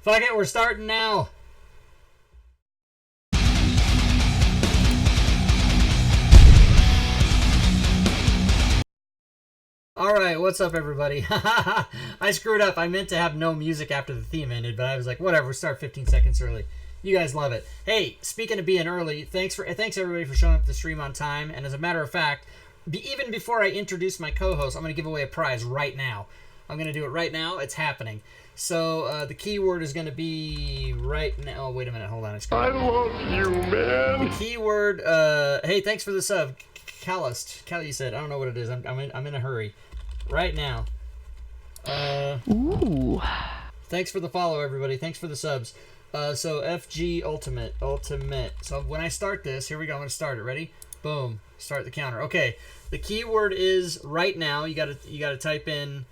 Fuck it, we're starting now. Alright, what's up everybody? I screwed up. I meant to have no music after the theme ended, but I was like, whatever, start 15 seconds early. You guys love it. Hey, speaking of being early, thanks everybody for showing up to the stream on time. And as a matter of fact, even before I introduce my co-host, I'm going to give away a prize right now. I'm going to do it right now. It's happening. So the keyword is going to be right now. Oh, wait a minute. Hold on. I love you, man. The keyword. Hey, thanks for the sub, Callist. Callie said. I don't know what it is. I'm in a hurry. Right now. Ooh. Thanks for the follow, everybody. Thanks for the subs. So FG Ultimate. So when I start this, here we go. I'm gonna start it. Ready? Boom. Start the counter. Okay. The keyword is right now. You gotta type in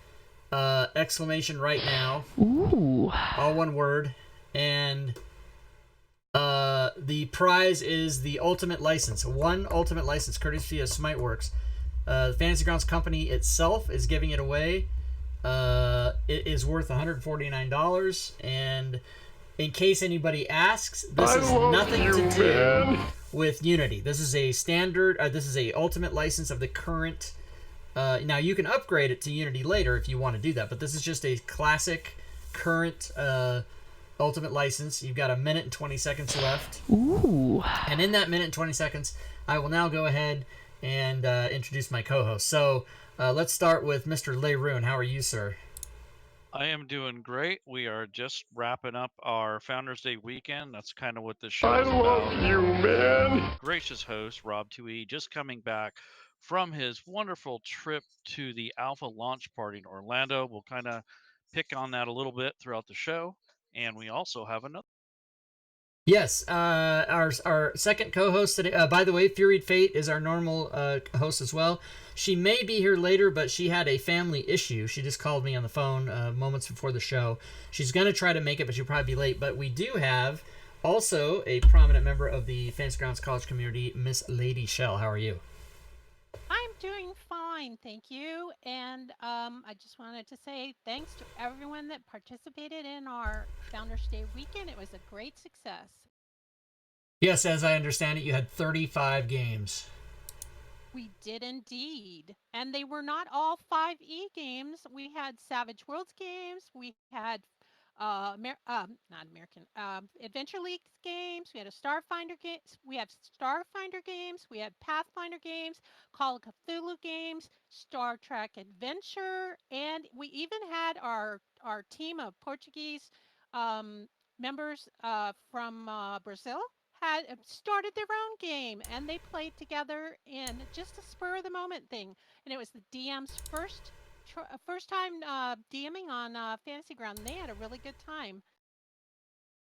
exclamation right now. Ooh. All one word. And the prize is the ultimate license. One ultimate license, courtesy of Smiteworks. The Fantasy Grounds company itself is giving it away. It is worth $149. And in case anybody asks, this is nothing to do with Unity. This is a standard. This is a ultimate license of the current. Now you can upgrade it to Unity later if you want to do that, but this is just a classic current ultimate license. You've got 1 minute and 20 seconds left. Ooh. And in that 1 minute and 20 seconds, I will now go ahead and introduce my co-host. So let's start with Mr. Leroon. How are you, sir? I am doing great. We are just wrapping up our Founders Day weekend. That's kind of what this show is about. I love you, man. Gracious host, Rob 2E, just coming back from his wonderful trip to the Alpha launch party in Orlando. We'll kind of pick on that a little bit throughout the show. And we also have another. Yes, our second co-host today. By the way, Furied Fate is our normal host as well. She may be here later, but she had a family issue. She just called me on the phone moments before the show. She's going to try to make it, but she'll probably be late. But we do have also a prominent member of the Fantasy Grounds College community, Miss Lady Shell. How are you? I'm doing fine, thank you. And I just wanted to say thanks to everyone that participated in our Founders Day weekend. It was a great success. Yes, as I understand it, you had 35 games. We did indeed. And they were not all 5E games. We had Savage Worlds games. We had Adventure League games. We had a Starfinder games. We had Starfinder games. We had Pathfinder games, Call of Cthulhu games, Star Trek Adventure, and we even had our team of Portuguese members from Brazil had started their own game, and they played together in just a spur of the moment thing. And it was the DM's first time DMing on Fantasy Ground. They had a really good time.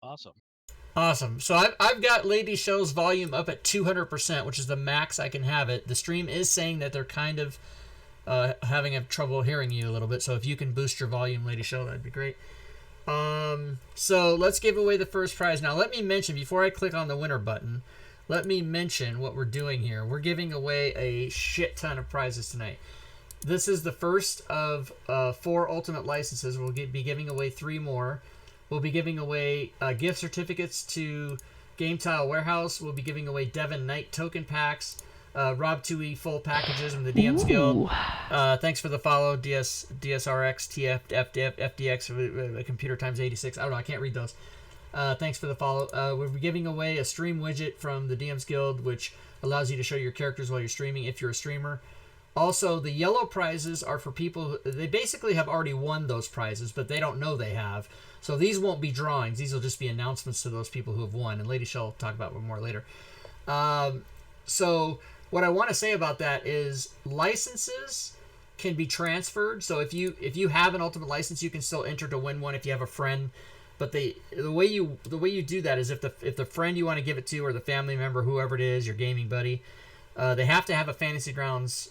Awesome. So I've got Lady Shell's volume up at 200%, which is the max I can have it. The stream is saying that they're kind of having trouble hearing you a little bit. So if you can boost your volume, Lady Shell, that'd be great. So let's give away the first prize. Now let me mention, before I click on the winner button, let me mention what we're doing here. We're giving away a shit ton of prizes tonight. This is the first of 4 ultimate licenses. We'll be giving away 3 more. We'll be giving away gift certificates to Game Tile Warehouse. We'll be giving away Devon Knight token packs, Rob 2E full packages from the DM's Guild. Thanks for the follow, DSRX, TF, FDX, computer times 86. I don't know, I can't read those. Thanks for the follow. We'll be giving away a stream widget from the DM's Guild, which allows you to show your characters while you're streaming if you're a streamer. Also, the yellow prizes are for people they basically have already won those prizes, but they don't know they have. So these won't be drawings. These will just be announcements to those people who have won. And Lady Shell will talk about it more later. So what I want to say about that is licenses can be transferred. So if you have an ultimate license, you can still enter to win one if you have a friend. But the way you do that is if the friend you want to give it to or the family member, whoever it is, your gaming buddy, they have to have a Fantasy Grounds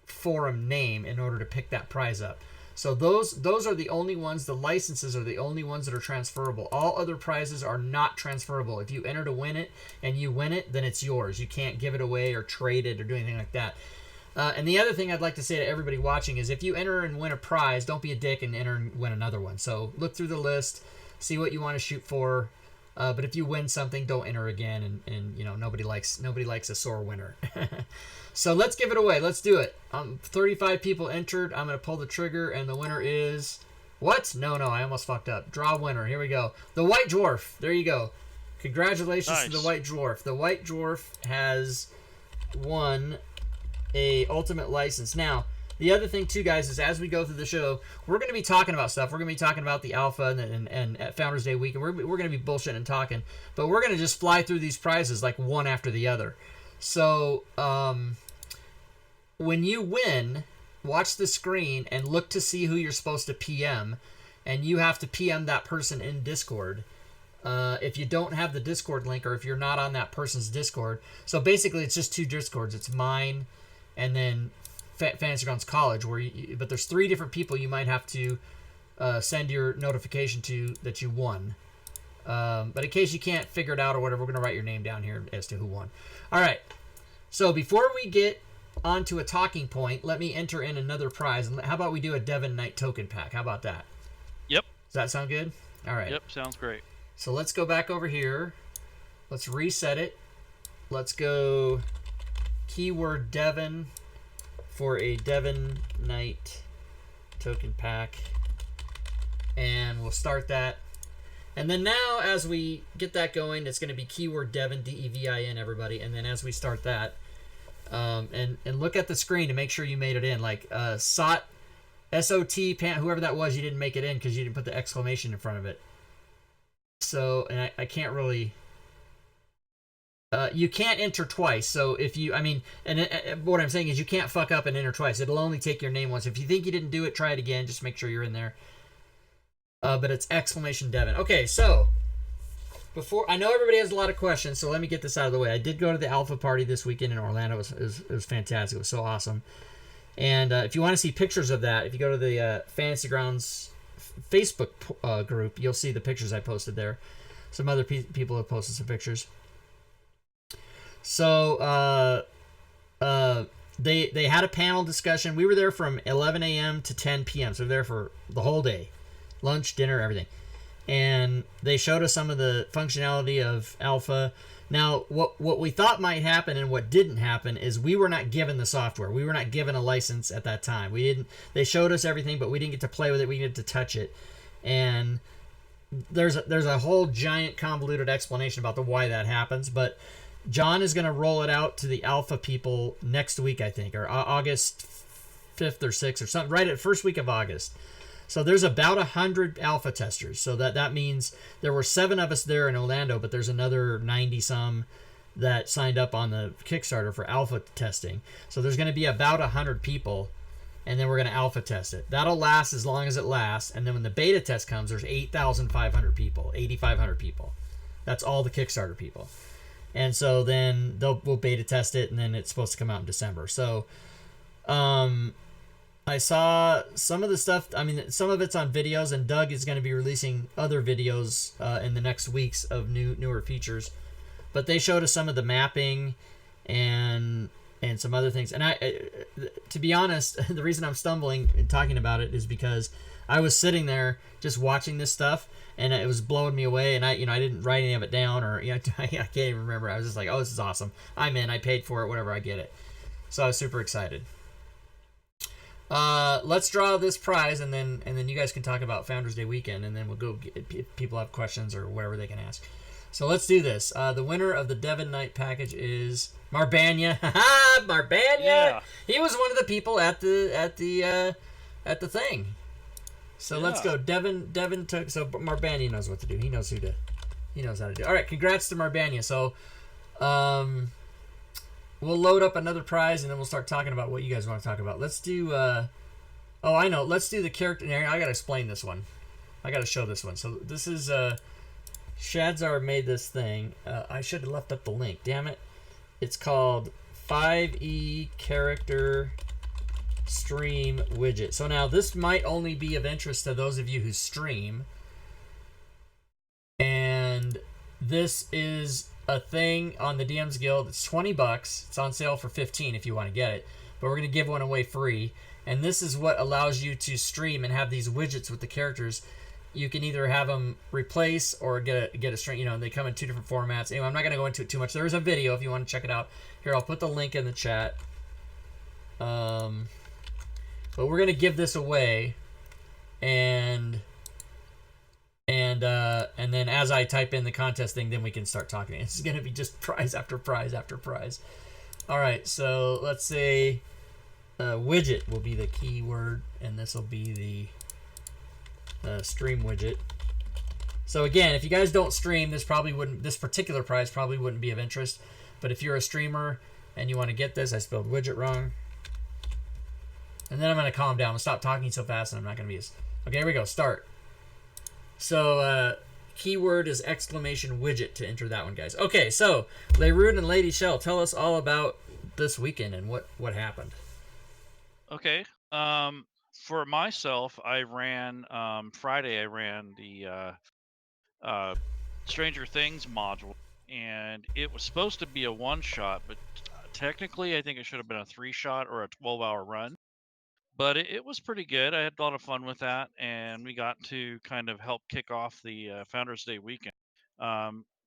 forum name in order to pick that prize up. So those are the only ones, the licenses are the only ones that are transferable. All other prizes are not transferable. If you enter to win it and you win it, then it's yours. You can't give it away or trade it or do anything like that. And the other thing I'd like to say to everybody watching is if you enter and win a prize, don't be a dick and enter and win another one. So look through the list, see what you want to shoot for. But if you win something, don't enter again, and nobody likes a sore winner. So let's give it away. Let's do it. 35 people entered. I'm gonna pull the trigger, and the winner is what? No, I almost fucked up. Draw winner. Here we go. The White Dwarf. There you go. Congratulations to the White Dwarf. The White Dwarf has won a ultimate license. Now, the other thing too, guys, is as we go through the show, we're going to be talking about stuff. We're going to be talking about the alpha and at Founders Day week, and we're going to be bullshitting and talking, but we're going to just fly through these prizes like one after the other. So when you win, watch the screen and look to see who you're supposed to PM, and you have to PM that person in Discord. If you don't have the Discord link, or if you're not on that person's Discord, so basically it's just 2 Discords. It's mine, and then Fantasy Grounds College, but there's 3 different people you might have to send your notification to that you won. But in case you can't figure it out or whatever, we're going to write your name down here as to who won. All right. So before we get onto a talking point, let me enter in another prize. And how about we do a Devon Knight token pack? How about that? Yep. Does that sound good? All right. Yep, sounds great. So let's go back over here. Let's reset it. Let's go keyword Devon for a Devon Knight token pack, and we'll start that. And then now, as we get that going, it's going to be keyword Devon, DEVIN, everybody. And then as we start that, and look at the screen to make sure you made it in. Like SOT, whoever that was, you didn't make it in because you didn't put the exclamation in front of it. So, and I can't really. You can't enter twice, so if you, what I'm saying is you can't fuck up and enter twice. It'll only take your name once. If you think you didn't do it, try it again. Just make sure you're in there. But it's exclamation Devon. Okay, so I know everybody has a lot of questions, so let me get this out of the way. I did go to the Alpha Party this weekend in Orlando. It was fantastic. It was so awesome. And if you want to see pictures of that, if you go to the Fantasy Grounds Facebook group, you'll see the pictures I posted there. Some other people have posted some pictures. So they had a panel discussion. We were there from 11 a.m. to 10 p.m. So we were there for the whole day. Lunch, dinner, everything. And they showed us some of the functionality of Alpha. Now, what we thought might happen and what didn't happen is we were not given the software. We were not given a license at that time. They showed us everything, but we didn't get to play with it. We needed to touch it. And there's a whole giant convoluted explanation about why that happens, but John is going to roll it out to the Alpha people next week, I think, or August 5th or 6th or something, right at first week of August. So there's about 100 Alpha testers. So that means there were 7 of us there in Orlando, but there's another 90-some that signed up on the Kickstarter for Alpha testing. So there's going to be about 100 people, and then we're going to Alpha test it. That'll last as long as it lasts, and then when the beta test comes, there's 8,500 people, 8,500 people. That's all the Kickstarter people. And so then we'll beta test it, and then it's supposed to come out in December. So I saw some of the stuff. I mean, some of it's on videos, and Doug is going to be releasing other videos in the next weeks of newer features. But they showed us some of the mapping and some other things. And to be honest, the reason I'm stumbling and talking about it is because I was sitting there just watching this stuff, and it was blowing me away. And I didn't write any of it down, or I can't even remember. I was just like, oh, this is awesome. I'm in. I paid for it. Whatever. I get it. So I was super excited. Let's draw this prize, and then you guys can talk about Founders Day weekend, and then we'll go if people have questions or whatever they can ask. So let's do this. The winner of the Devon Knight package is Marbania. Marbania. Yeah. He was one of the people at the thing. So let's go. Devon took. So Marbania knows what to do. He knows how to do. All right. Congrats to Marbania. So, we'll load up another prize, and then we'll start talking about what you guys want to talk about. Let's do. I know. Let's do the character. I gotta explain this one. I gotta show this one. So this is Shadzar made this thing. I should have left up the link. Damn it! It's called 5e character stream widget. So now this might only be of interest to those of you who stream, and this is a thing on the DMs Guild. It's $20. It's on sale for $15 if you want to get it, but we're going to give one away free. And this is what allows you to stream and have these widgets with the characters. you can either have them replace or get a string. You know, they come in 2 different formats. Anyway, I'm not gonna go into it too much. There is a video if you want to check it out. Here, I'll put the link in the chat. But we're gonna give this away, and then as I type in the contest thing, then we can start talking. This is gonna be just prize after prize after prize. All right, so let's say widget will be the keyword, and this will be the stream widget. So again, if you guys don't stream, this particular prize probably wouldn't be of interest. But if you're a streamer and you want to get this, I spelled widget wrong. And then I'm going to calm down. I'm going to stop talking so fast, and I'm not going to be as... Okay, here we go. Start. So, keyword is exclamation widget to enter that one, guys. Okay, so, Leroon and Lady Shell, tell us all about this weekend and what happened. Okay. For myself, I ran Friday. I ran the Stranger Things module, and it was supposed to be a 1-shot, but technically, I think it should have been a 3-shot or a 12-hour run. But it was pretty good. I had a lot of fun with that, and we got to kind of help kick off the Founders Day weekend.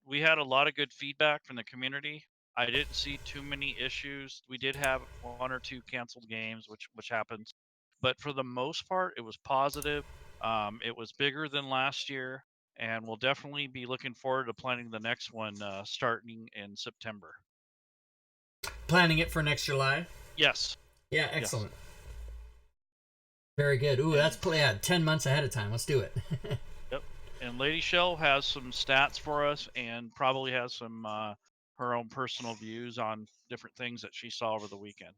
We had a lot of good feedback from the community. I didn't see too many issues. We did have 1 or 2 canceled games, which happens, but for the most part, it was positive. It was bigger than last year, and we'll definitely be looking forward to planning the next one starting in September. Planning it for next July? Yes. Yeah, excellent. Yes. Very good. Ooh, that's 10 months ahead of time. Let's do it. Yep. And Lady Shell has some stats for us, and probably has some her own personal views on different things that she saw over the weekend.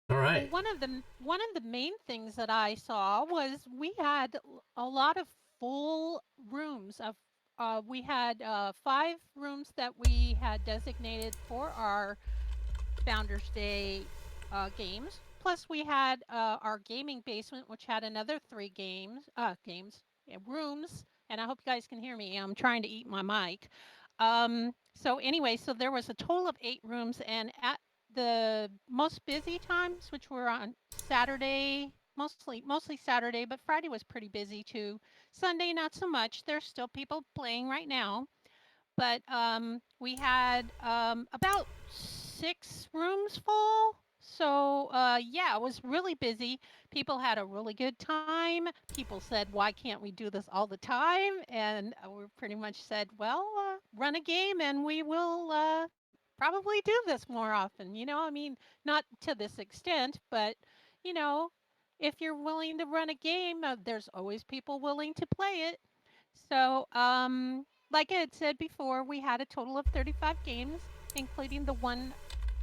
All right. Well, one of the main things that I saw was we had a lot of full rooms. We had 5 rooms that we had designated for our Founders Day games. Plus, we had our gaming basement, which had another 3 rooms. And I hope you guys can hear me. I'm trying to eat my mic. So anyway, so there was a total of 8 rooms, and at the most busy times, which were on Saturday, mostly Saturday, but Friday was pretty busy too. Sunday, not so much. There's still people playing right now. But we had about 6 rooms full. So, yeah, it was really busy. People had a really good time. People said, why can't we do this all the time? And we pretty much said, well, run a game and we will probably do this more often. You know, I mean, not to this extent, but, you know, if you're willing to run a game, there's always people willing to play it. So, like I had said before, we had a total of 35 games, including the one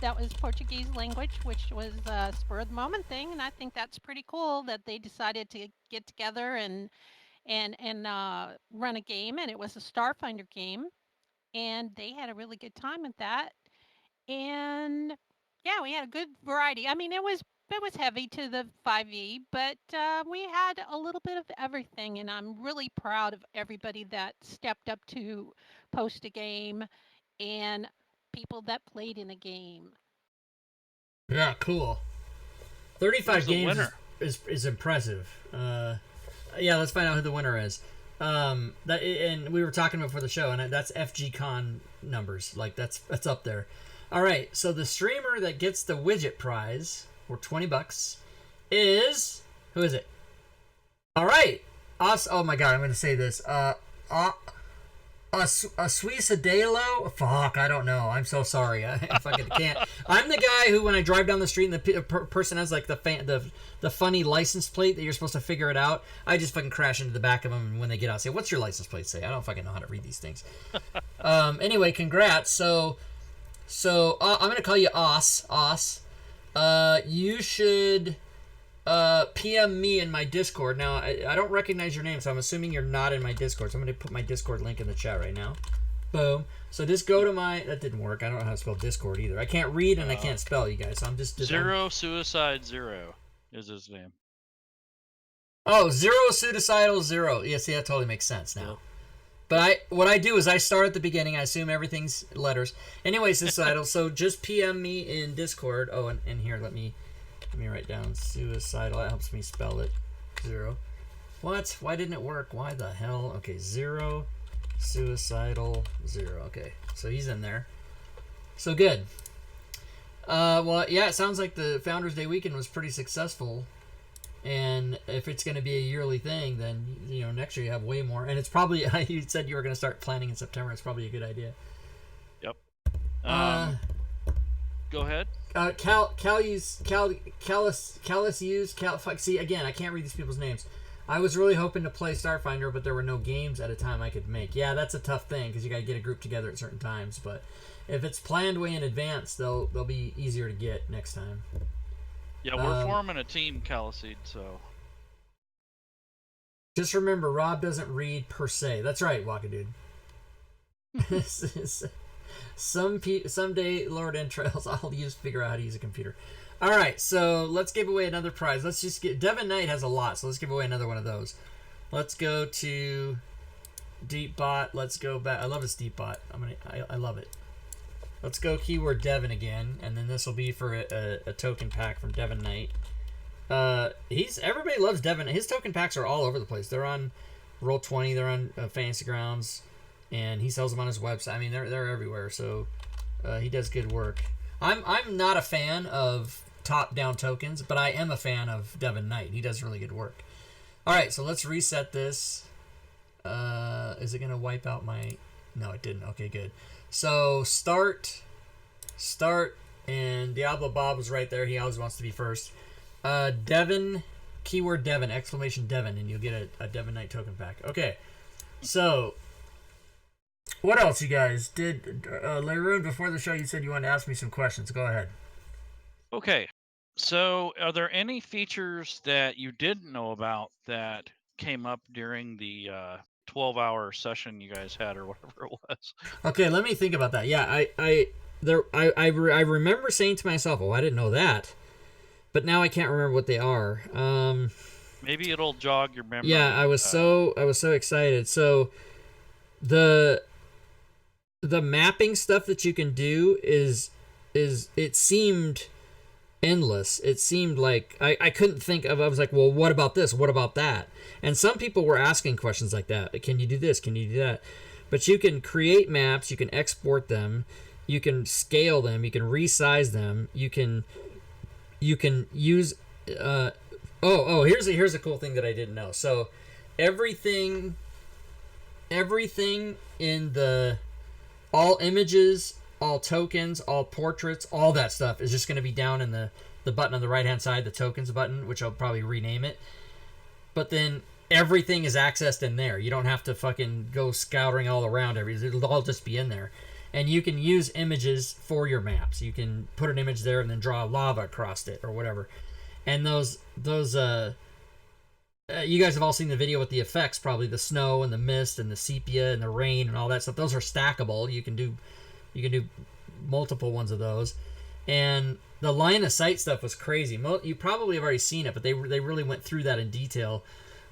that was Portuguese language, which was a spur of the moment thing, and I think that's pretty cool that they decided to get together and run a game, and it was a Starfinder game, and they had a really good time with that, and yeah, we had a good variety. I mean, it was heavy to the 5e, but we had a little bit of everything, and I'm really proud of everybody that stepped up to post a game and people that played in a game. Yeah, cool. 35 games is impressive. Yeah, let's find out who the winner is. And we were talking before the show, and that's FGCon numbers. Like that's up there. All right, so the streamer that gets the widget prize for $20 is, who is it? All right, oh my god, I'm gonna say this. Suicidalo? Fuck, I don't know. I'm so sorry. I fucking can't. I'm the guy who, when I drive down the street and the person has like the funny license plate that you're supposed to figure it out, I just fucking crash into the back of them, and when they get out, say, "What's your license plate say?" I don't fucking know how to read these things. Anyway, congrats. So I'm gonna call you Os. You should PM me in my Discord. Now, I don't recognize your name, so I'm assuming you're not in my Discord. So I'm going to put my Discord link in the chat right now. Boom. So just go to that didn't work. I don't know how to spell Discord either. I can't read and I can't spell, you guys. So I'm just... Zero Suicide Zero is his name. Oh, Zero Suicidal Zero. Yeah, see, that totally makes sense now. But what I do is I start at the beginning. I assume everything's letters. Anyway, Suicidal. So just PM me in Discord. Oh, and here, let me write down Suicidal. That helps me spell it. 0. What? Why didn't it work? Why the hell? Okay, 0, suicidal, 0. Okay, so he's in there. So good. Well, yeah, it sounds like the Founders Day weekend was pretty successful. And if it's going to be a yearly thing, then, next year you have way more. And it's probably, you said you were going to start planning in September. It's probably a good idea. Yep. Go ahead. See, again, I can't read these people's names. I was really hoping to play Starfinder, but there were no games at a time I could make. Yeah, that's a tough thing because you got to get a group together at certain times. But if it's planned way in advance, they'll be easier to get next time. Yeah, we're forming a team, Caliseed, so. Just remember, Rob doesn't read per se. That's right, Wakadude. Someday, Lord Entrails, I'll figure out how to use a computer. All right, so let's give away another prize. Let's just get... Devin Knight has a lot, so let's give away another one of those. Let's go to Deepbot. Let's go back. I love this Deepbot. I love it. Let's go keyword Devin again, and then this will be for a token pack from Devin Knight. Everybody loves Devin. His token packs are all over the place. They're on Roll20, they're on Fantasy Grounds, and he sells them on his website. I mean, they're everywhere. So he does good work. I'm not a fan of top-down tokens, but I am a fan of Devin Knight. He does really good work. All right, so let's reset this. Is it gonna wipe out my? No, it didn't. Okay, good. So start, and Diablo Bob was right there. He always wants to be first. Devin, keyword Devin, exclamation Devin, and you'll get a Devin Knight token pack. Okay, so what else, you guys? Did Leroon, before the show, you said you wanted to ask me some questions. Go ahead. Okay, so are there any features that you didn't know about that came up during the 12-hour session you guys had, or whatever it was? Okay, let me think about that. Yeah, I remember saying to myself, "Oh, I didn't know that," but now I can't remember what they are. Maybe it'll jog your memory. Yeah, I was so excited. So the mapping stuff that you can do is it seemed endless. It seemed like I couldn't think of. I was like, well, what about this? What about that? And some people were asking questions like that. Can you do this? Can you do that? But you can create maps. You can export them. You can scale them. You can resize them. You can use. Here's a cool thing that I didn't know. So everything in the all images, all tokens, all portraits, all that stuff is just going to be down in the button on the right hand side, the tokens button, which I'll probably rename it. But then everything is accessed in there. You don't have to fucking go scouring all around it'll all just be in there. And you can use images for your maps. You can put an image there and then draw lava across it or whatever. And those you guys have all seen the video with the effects, probably the snow and the mist and the sepia and the rain and all that stuff. Those are stackable. You can do multiple ones of those. And the line of sight stuff was crazy. You probably have already seen it, but they really went through that in detail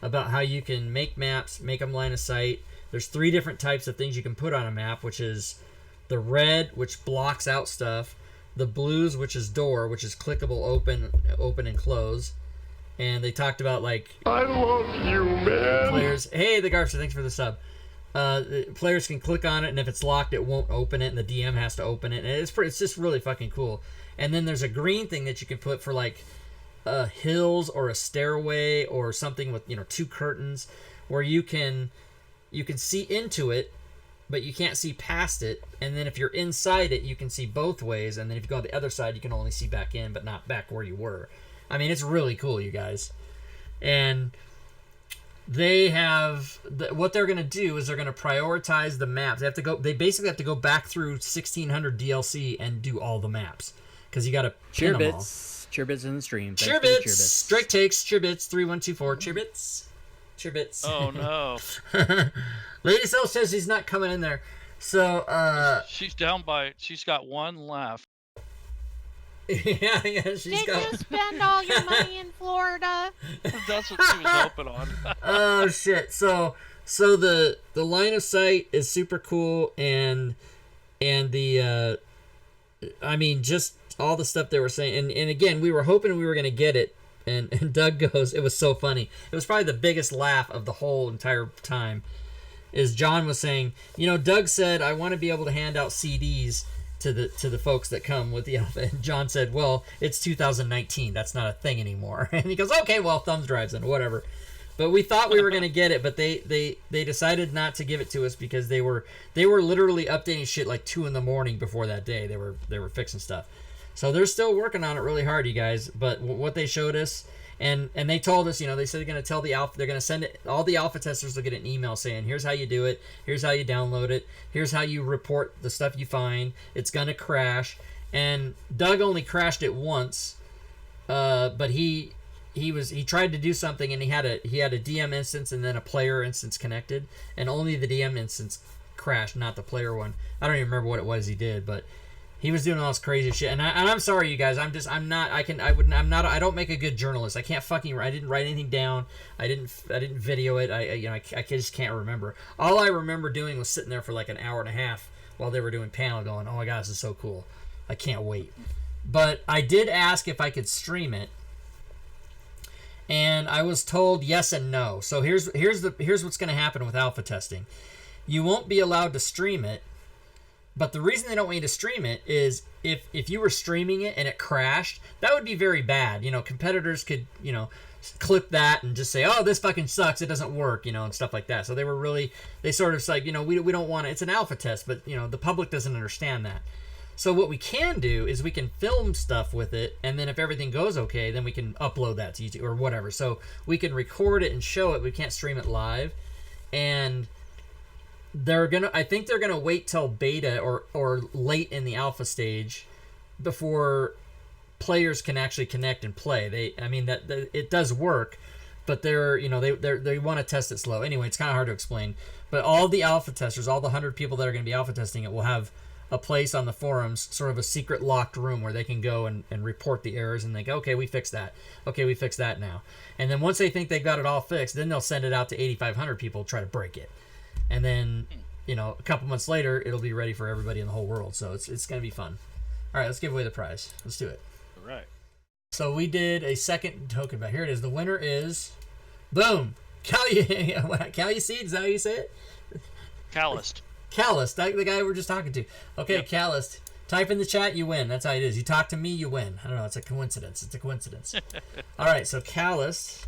about how you can make maps, make them line of sight. There's 3 different types of things you can put on a map, which is the red, which blocks out stuff, the blues, which is door, which is clickable, open and close. And they talked about like I love you, man. Players. Hey, the Garfster, thanks for the sub. Players can click on it, and if it's locked, it won't open it, and the DM has to open it. And it's just really fucking cool. And then there's a green thing that you can put for like hills or a stairway or something with 2 curtains, where you can see into it, but you can't see past it. And then if you're inside it, you can see both ways. And then if you go on the other side, you can only see back in, but not back where you were. I mean, it's really cool, you guys. And they have what they're going to do is they're going to prioritize the maps. They basically have to go back through 1600 DLC and do all the maps, because you got to pin them all. Cheerbits in the stream. Cheerbits. Drake takes Cheerbits 3124. Cheerbits. Oh no. Lady Cell says he's not coming in there. So she's down by. She's got 1 left. yeah, she's Did got. you spend all your money in Florida? That's what she was hoping on. Oh shit! So the line of sight is super cool, and the I mean, just all the stuff they were saying, and again, we were hoping we were gonna get it And Doug goes, it was so funny. It was probably the biggest laugh of the whole entire time. Is John was saying, Doug said, I want to be able to hand out CDs to the folks that come with the alpha. And John said, well, it's 2019. That's not a thing anymore. And he goes, okay, well, thumbs drives and whatever. But we thought we were going to get it, but they decided not to give it to us because they were literally updating shit like 2 a.m. before that day. They were fixing stuff. So they're still working on it really hard, you guys. But what they showed us, and they told us, they said they're going to tell the alpha, they're going to send it, all the alpha testers will get an email saying, here's how you do it, here's how you download it, here's how you report the stuff you find, it's going to crash. And Doug only crashed it once, but he tried to do something, and he had a DM instance and then a player instance connected, and only the DM instance crashed, not the player one. I don't even remember what it was he did, but he was doing all this crazy shit, and I'm sorry, you guys. I don't make a good journalist. I can't fucking. I didn't write anything down. I didn't video it. I just can't remember. All I remember doing was sitting there for like an hour and a half while they were doing panel, going, "Oh my god, this is so cool! I can't wait." But I did ask if I could stream it, and I was told yes and no. So here's what's going to happen with alpha testing. You won't be allowed to stream it. But the reason they don't want you to stream it is if you were streaming it and it crashed, that would be very bad. Competitors could, clip that and just say, oh, this fucking sucks, it doesn't work, and stuff like that. So they sort of like, we don't want it. It's an alpha test, but, the public doesn't understand that. So what we can do is we can film stuff with it, and then if everything goes okay, then we can upload that to YouTube or whatever. So we can record it and show it. We can't stream it live. And I think they're gonna wait till beta or late in the alpha stage before players can actually connect and play. It does work, but they want to test it slow. Anyway, it's kind of hard to explain. But all the alpha testers, all the 100 people that are going to be alpha testing it, will have a place on the forums, sort of a secret locked room where they can go and report the errors, and they go, okay, we fixed that. Okay, we fixed that now. And then once they think they've got it all fixed, then they'll send it out to 8,500 people to try to break it. And then, a couple months later, it'll be ready for everybody in the whole world. So it's going to be fun. All right, let's give away the prize. Let's do it. All right. So we did a second token, but here it is. The winner is, boom, Caluseed. Is that how you say it? Calloused. Calloused, the guy we're just talking to. Okay, yep. Calloused. Type in the chat, you win. That's how it is. You talk to me, you win. I don't know. It's a coincidence. All right, so Calloused.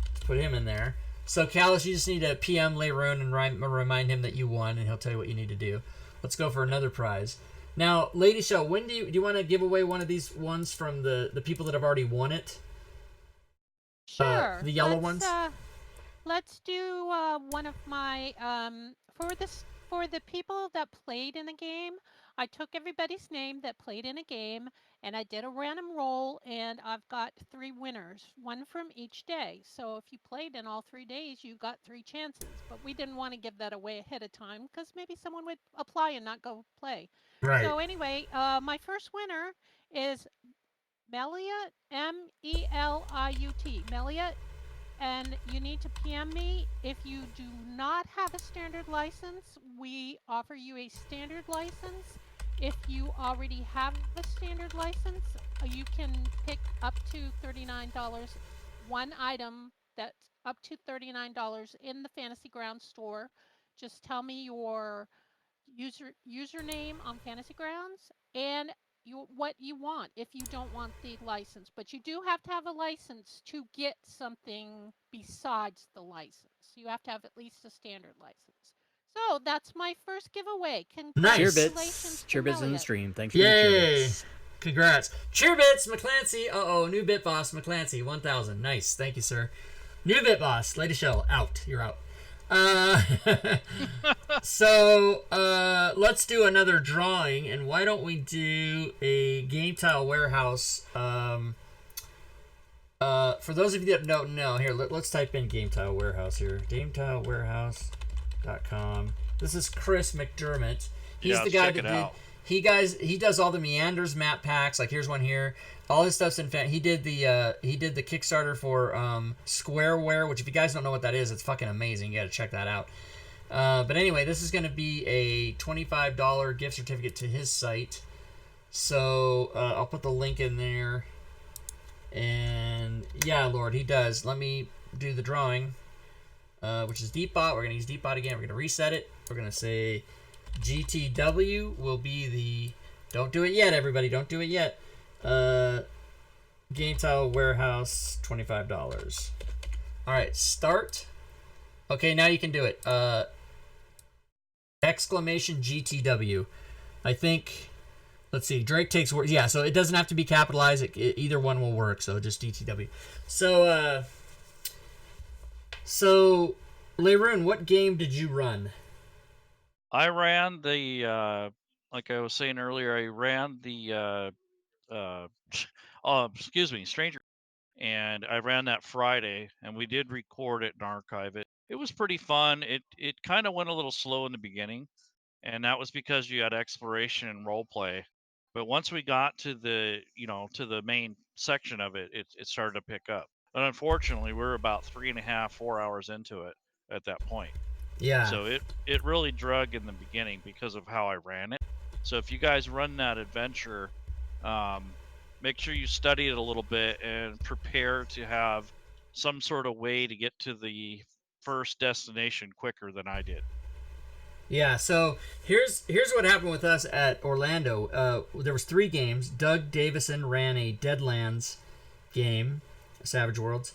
Let's put him in there. So, Callus, you just need to PM Leroon and remind him that you won, and he'll tell you what you need to do. Let's go for another prize. Now, Lady Show, when do you want to give away one of these ones from the people that have already won it? Sure. The yellow ones? Let's do one of my for the people that played in the game. I took everybody's name that played in a game, and I did a random roll, and I've got 3 winners, one from each day. So if you played in all 3 days, you got 3 chances. But we didn't want to give that away ahead of time because maybe someone would apply and not go play. Right. So anyway, my first winner is Meliut, Meliut. Meliut. And you need to PM me. If you do not have a standard license, we offer you a standard license. If you already have a standard license, you can pick up to $39. One item that's up to $39 in the Fantasy Grounds store. Just tell me your username on Fantasy Grounds and what you want if you don't want the license. But you do have to have a license to get something besides the license. You have to have at least a standard license. So that's my first giveaway. Congratulations. Cheerbits in the stream. Thanks for the Yay! cheerbits. Congrats. Cheerbits, McClancy. New bit boss, McClancy, 1,000. Nice. Thank you, sir. New bit boss, Lady Shell, out. You're out. So let's do another drawing, and why don't we do a Game Tile Warehouse? For those of you that don't know, here, let's type in Game Tile Warehouse here. GameTileWarehouse.com. This is Chris McDermott. He's the guy that did. He does all the Meanders map packs. Like, here's one here. All his stuff's in fan. He did the Kickstarter for Squareware, which if you guys don't know what that is, it's fucking amazing. You got to check that out. But anyway, this is going to be a $25 gift certificate to his site. So I'll put the link in there. And yeah, Lord, he does. Let me do the drawing, which is Deepbot. We're going to use Deepbot again. We're going to reset it. We're going to say GTW will be the... Don't do it yet, everybody. Don't do it yet. Game Tile Warehouse, $25. All right, start. Okay, now you can do it. Exclamation GTW. I think... Let's see. Drake takes words. Yeah, so it doesn't have to be capitalized. Either one will work. So just GTW. So Leroon, what game did you run? I ran the like I was saying earlier. I ran the excuse me, Stranger, and I ran that Friday, and we did record it and archive it. It was pretty fun. It kind of went a little slow in the beginning, and that was because you had exploration and role play. But once we got to the to the main section of it, it started to pick up. But unfortunately, we're about 3.5, 4 hours into it at that point. Yeah. So it really drug in the beginning because of how I ran it. So if you guys run that adventure, make sure you study it a little bit and prepare to have some sort of way to get to the first destination quicker than I did. Yeah, so here's what happened with us at Orlando. There was 3 games. Doug Davison ran a Deadlands game, Savage Worlds.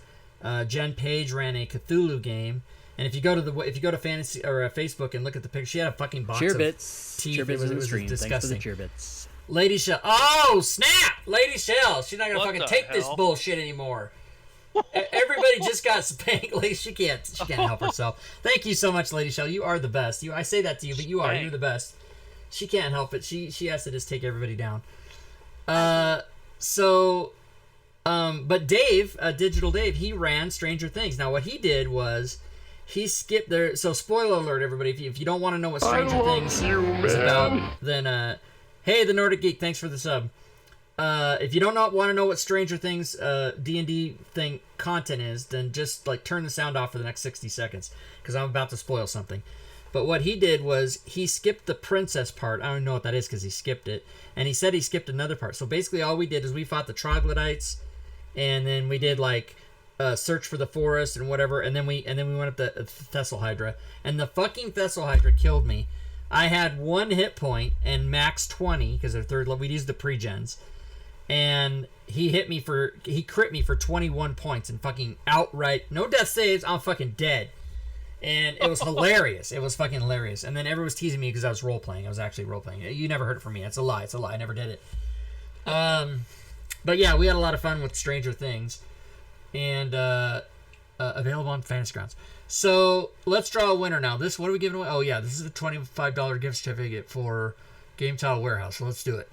Jen Page ran a Cthulhu game. And if you go to fantasy or Facebook and look at the picture, she had a fucking box of teeth. Cheer bits it in the was stream. disgusting. Thanks for the cheer bits. Lady Shell. Oh snap! Lady Shell. She's not gonna What fucking the take this hell? bullshit anymore. Everybody just got spanked. She can't help herself. Thank you so much, Lady Shell. You are the best. I say that to you, but you are. You're the best. She can't help it. She has to just take everybody down. But Dave, Digital Dave, he ran Stranger Things. Now what he did was he skipped there. So spoiler alert, everybody. If you don't want to know what Stranger Things is about, then hey, the Nordic Geek, thanks for the sub. If you don't want to know what Stranger Things D&D thing content is, then just like turn the sound off for the next 60 seconds because I'm about to spoil something. But what he did was he skipped the princess part. I don't know what that is because he skipped it, and he said he skipped another part. So basically, all we did is we fought the troglodytes, and then we did like search for the forest and whatever, and then we went up the Thessal Hydra, and the fucking Thessal Hydra killed me. I had 1 hit point and max 20 because they're third level. We'd use the pre-gens. And he crit me for 21 points and fucking outright, no death saves, I'm fucking dead. And it was hilarious. It was fucking hilarious. And then everyone was teasing me because I was role-playing. I was actually role-playing. You never heard it from me. It's a lie. I never did it. But yeah, we had a lot of fun with Stranger Things. And available on Fantasy Grounds. So let's draw a winner now. What are we giving away? Oh yeah, this is the $25 gift certificate for Game Tile Warehouse. So let's do it.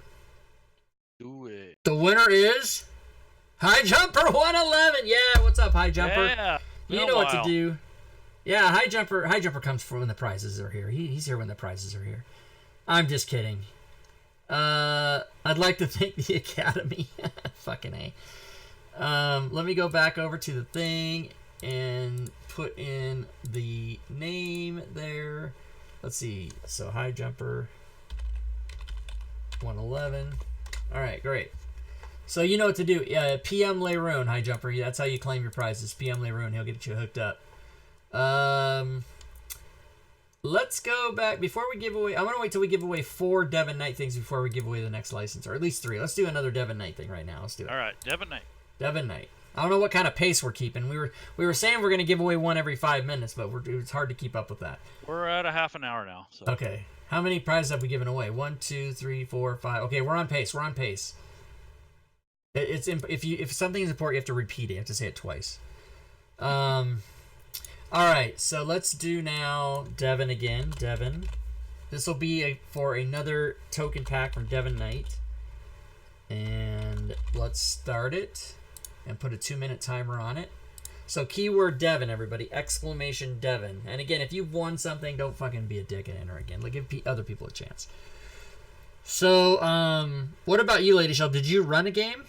Do it. The winner is High Jumper 111. Yeah, what's up, High Jumper? Yeah. You know what to do. Yeah, High Jumper comes for when the prizes are here. He's here when the prizes are here. I'm just kidding. I'd like to thank the Academy. Fucking A. Let me go back over to the thing and put in the name there. Let's see. So High Jumper 111. All right, great. So you know what to do. PM Leroon, High Jumper. That's how you claim your prizes. PM Leroon. He'll get you hooked up. Let's go back before we give away. I want to wait till we give away 4 Devon Knight things before we give away the next license, or at least 3. Let's do another Devon Knight thing right now. Let's do it. All right, Devon Knight. Devon Knight. I don't know what kind of pace we're keeping. We were saying we're going to give away 1 every 5 minutes, but it's hard to keep up with that. We're at a half an hour now. So. Okay. How many prizes have we given away? 1, 2, 3, 4, 5. Okay, we're on pace. If something is important, you have to repeat it. You have to say it twice. All right, so let's do now Devon again. Devon. This will be for another token pack from Devon Knight. And let's start it and put a 2-minute timer on it. So keyword Devon, everybody. Exclamation Devon. And again, if you've won something, don't fucking be a dick and enter again. Like, give other people a chance. So, what about you, Lady Shell? Did you run a game?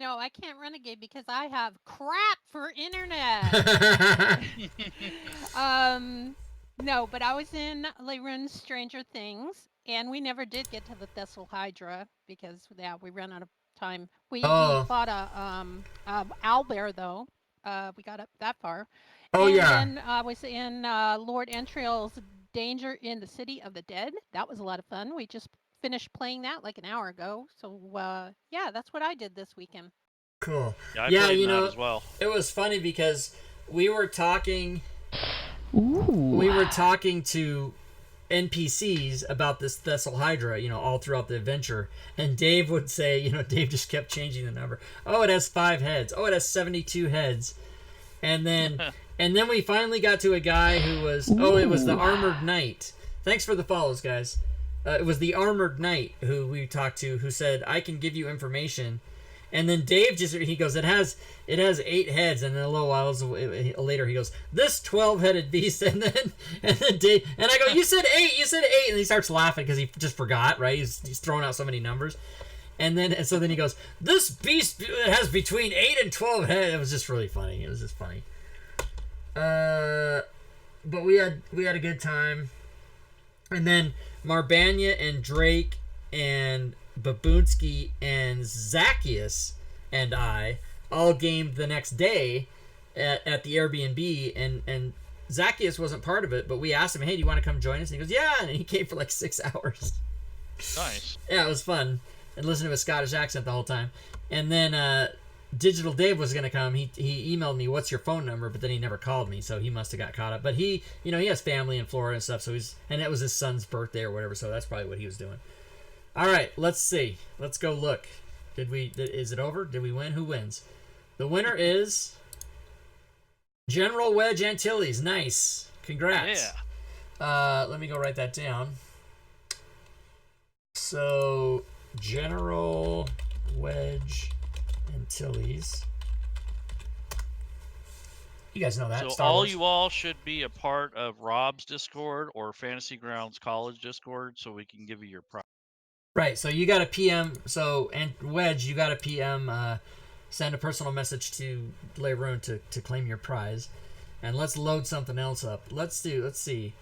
No, I can't run a game because I have crap for internet. No, but I was in Leroon's Stranger Things, and we never did get to the Thessal Hydra because we ran out of time. We Oh. fought a owlbear though. We got up that far, Oh and yeah. then I was in Lord Entriel's Danger in the City of the Dead. That was a lot of fun. We just finished playing that like an hour ago. So yeah, that's what I did this weekend. Cool. Yeah, I Yeah, played you in that know, as well. it was funny because we were talking. Ooh. We were talking to NPCs about this Thessal Hydra, you know, all throughout the adventure. And Dave would say, you know, Dave just kept changing the number. Oh, it has 5 heads. Oh, it has 72 heads. And then we finally got to a guy who was, it was the Armored Knight. Thanks for the follows, guys. It was the Armored Knight who we talked to, who said, I can give you information. And then Dave he goes, it has 8 heads, and then a little while later he goes, this 12-headed beast, and then Dave, and I go, you said 8, and he starts laughing because he just forgot, right? He's throwing out so many numbers, and so then he goes, this beast has between 8 and 12 heads. It was just really funny. It was just funny. But we had a good time, and then Marbanya and Drake and Babunski and Zacchaeus and I all gamed the next day at the Airbnb, and Zacchaeus wasn't part of it, but we asked him, hey, do you want to come join us? And he goes, yeah, and he came for like 6 hours. Nice. Yeah, it was fun, and listened to a Scottish accent the whole time. And then Digital Dave was going to come. He emailed me, what's your phone number? But then he never called me, so he must have got caught up. But he has family in Florida and stuff, so and it was his son's birthday or whatever, so that's probably what he was doing. All right, let's see. Let's go look. Is it over? Did we win? Who wins? The winner is General Wedge Antilles. Nice. Congrats. Yeah. Let me go write that down. So, General Wedge Antilles. You guys know that. So Star Wars. you all should be a part of Rob's Discord or Fantasy Grounds College Discord, so we can give you your prize. Right, so you got a PM, and Wedge, you got a PM, send a personal message to Leroon to claim your prize. And let's load something else up. Let's see.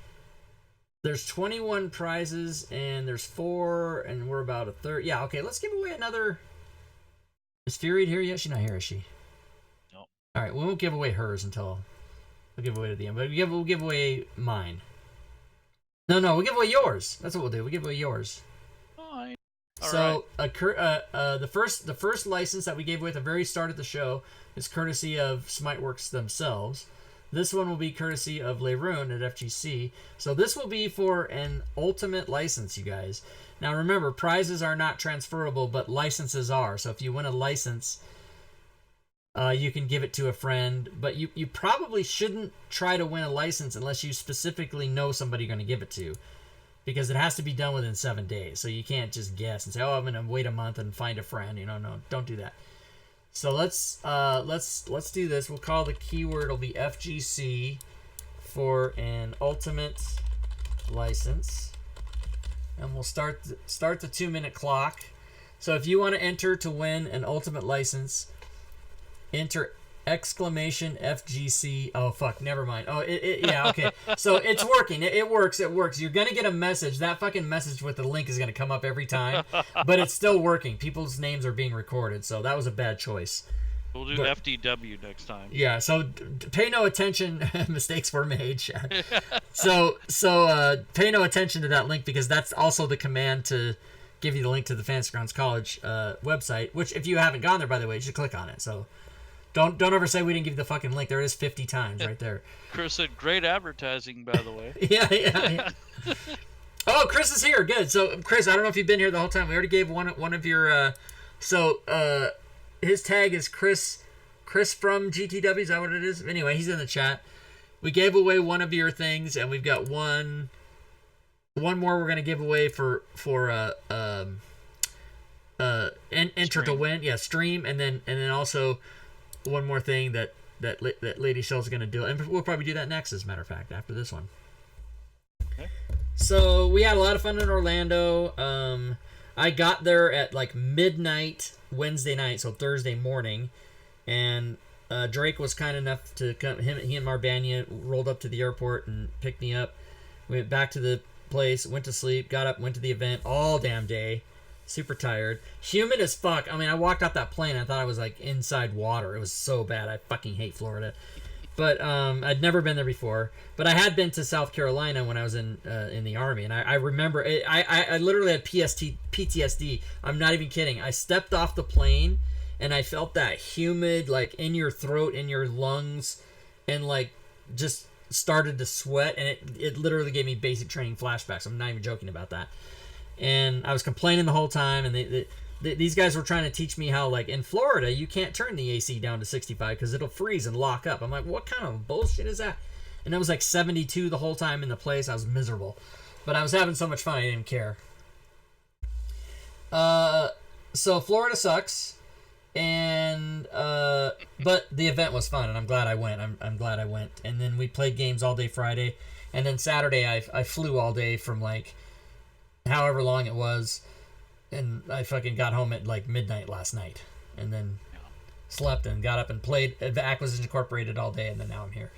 There's 21 prizes, and there's 4, and we're about a third. Yeah, okay, let's give away another. Is Fury here yet? She's not here, is she? No. All right, we won't give away hers until we'll give away at the end, but we'll give away mine. No, we'll give away yours. That's what we'll do. We'll give away yours. So the first license that we gave away at the very start of the show is courtesy of Smiteworks themselves. This one will be courtesy of Leroon at FGC. So this will be for an ultimate license, you guys. Now remember, prizes are not transferable, but licenses are. So if you win a license, you can give it to a friend. But you probably shouldn't try to win a license unless you specifically know somebody you're going to give it to. Because it has to be done within 7 days. So you can't just guess and say, I'm going to wait a month and find a friend. No, don't do that. So let's do this. We'll call the keyword, it'll be FGC for an ultimate license. And we'll start the 2-minute clock. So if you want to enter to win an ultimate license, enter exclamation FGC. Oh fuck, never mind. Oh, yeah, okay. So it's working. It works. You're gonna get a message. That fucking message with the link is gonna come up every time, but it's still working. People's names are being recorded, so that was a bad choice. We'll do FDW next time. Yeah. So pay no attention. Mistakes were made. So pay no attention to that link, because that's also the command to give you the link to the Fantasy Grounds College website. Which, if you haven't gone there, by the way, you should click on it. So. Don't ever say we didn't give you the fucking link. There it is 50 times right there. Chris said, great advertising, by the way. Yeah. Oh, Chris is here. Good. So, Chris, I don't know if you've been here the whole time. We already gave one of your... his tag is Chris from GTW. Is that what it is? Anyway, he's in the chat. We gave away one of your things, and we've got one more we're going to give away for enter to win. Yeah, stream. And then also... one more thing that Lady Shell's going to do. And we'll probably do that next, as a matter of fact, after this one. Okay. So we had a lot of fun in Orlando. I got there at like midnight Wednesday night, so Thursday morning. And Drake was kind enough to come. He and Marbanya rolled up to the airport and picked me up. We went back to the place, went to sleep, got up, went to the event all damn day. Super tired. Humid as fuck. I mean, I walked off that plane. I thought I was like inside water. It was so bad. I fucking hate Florida. But I'd never been there before. But I had been to South Carolina when I was in the Army, and I remember it, I literally had PTSD. I'm not even kidding. I stepped off the plane, and I felt that humid, like in your throat, in your lungs, and like just started to sweat, and it literally gave me basic training flashbacks. I'm not even joking about that. And I was complaining the whole time, and these guys were trying to teach me how, like, in Florida, you can't turn the AC down to 65 because it'll freeze and lock up. I'm like, what kind of bullshit is that? And it was like 72 the whole time in the place. I was miserable. But I was having so much fun, I didn't care. So Florida sucks. And, but the event was fun, and I'm glad I went. I'm glad I went. And then we played games all day Friday. And then Saturday, I flew all day from, like, however long it was, and I fucking got home at like midnight last night, and then slept and got up and played Acquisition Incorporated all day, and then now I'm here.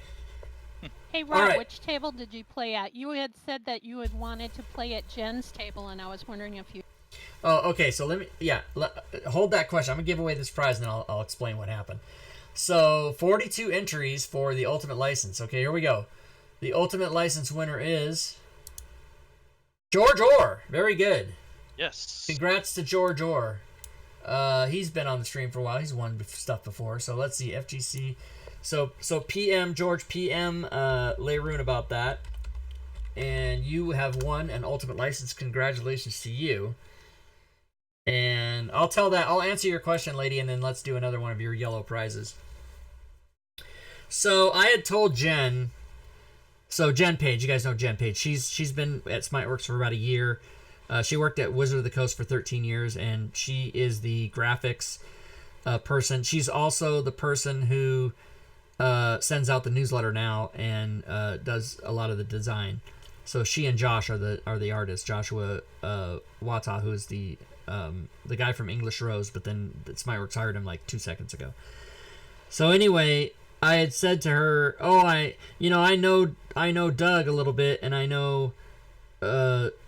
Hey Rob, which table did you play at? You had said that you had wanted to play at Jen's table, and I was wondering if you... Oh, okay, so hold that question. I'm gonna give away this prize, and then I'll explain what happened. So 42 entries for the Ultimate License. Okay, here we go. The Ultimate License winner is George Orr. Very good. Yes. Congrats to George Orr. He's been on the stream for a while. He's won stuff before. So let's see. FGC. So PM George, PM Leroon about that. And you have won an Ultimate License. Congratulations to you. And I'll answer your question, lady, and then let's do another one of your yellow prizes. So I had told Jen... So Jen Page, you guys know Jen Page. She's been at Smiteworks for about a year. She worked at Wizard of the Coast for 13 years, and she is the graphics person. She's also the person who sends out the newsletter now and does a lot of the design. So she and Josh are the artists. Joshua Wata, who is the guy from English Rose, but then Smiteworks hired him like 2 seconds ago. So anyway, I had said to her, I know Doug a little bit, and I know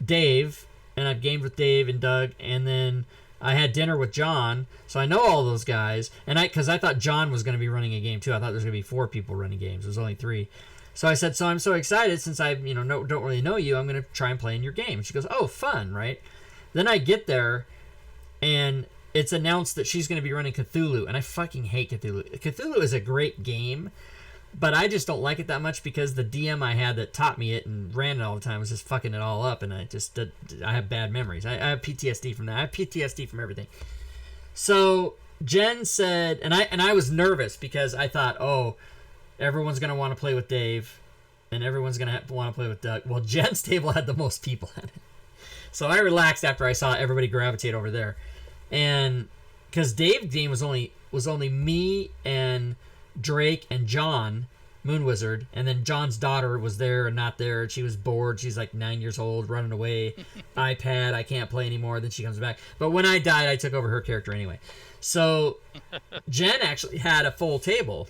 Dave, and I've gamed with Dave and Doug, and then I had dinner with John, so I know all those guys, and because I thought John was going to be running a game too. I thought there was going to be 4 people running games. There was only 3. So I said, so I'm so excited since I don't really know you, I'm going to try and play in your game. And she goes, oh, fun, right? Then I get there, and it's announced that she's going to be running Cthulhu, and I fucking hate Cthulhu. Cthulhu is a great game, but I just don't like it that much because the DM I had that taught me it and ran it all the time was just fucking it all up, and I have bad memories. I have PTSD from that. I have PTSD from everything. So Jen said, and I was nervous because I thought, everyone's going to want to play with Dave, and everyone's going to want to play with Doug. Well, Jen's table had the most people at it. So I relaxed after I saw everybody gravitate over there. And because Dave's game was only me and Drake and John, Moon Wizard, and then John's daughter was there and not there. She was bored. She's like 9 years old, running away. iPad, I can't play anymore. Then she comes back. But when I died, I took over her character anyway. So Jen actually had a full table.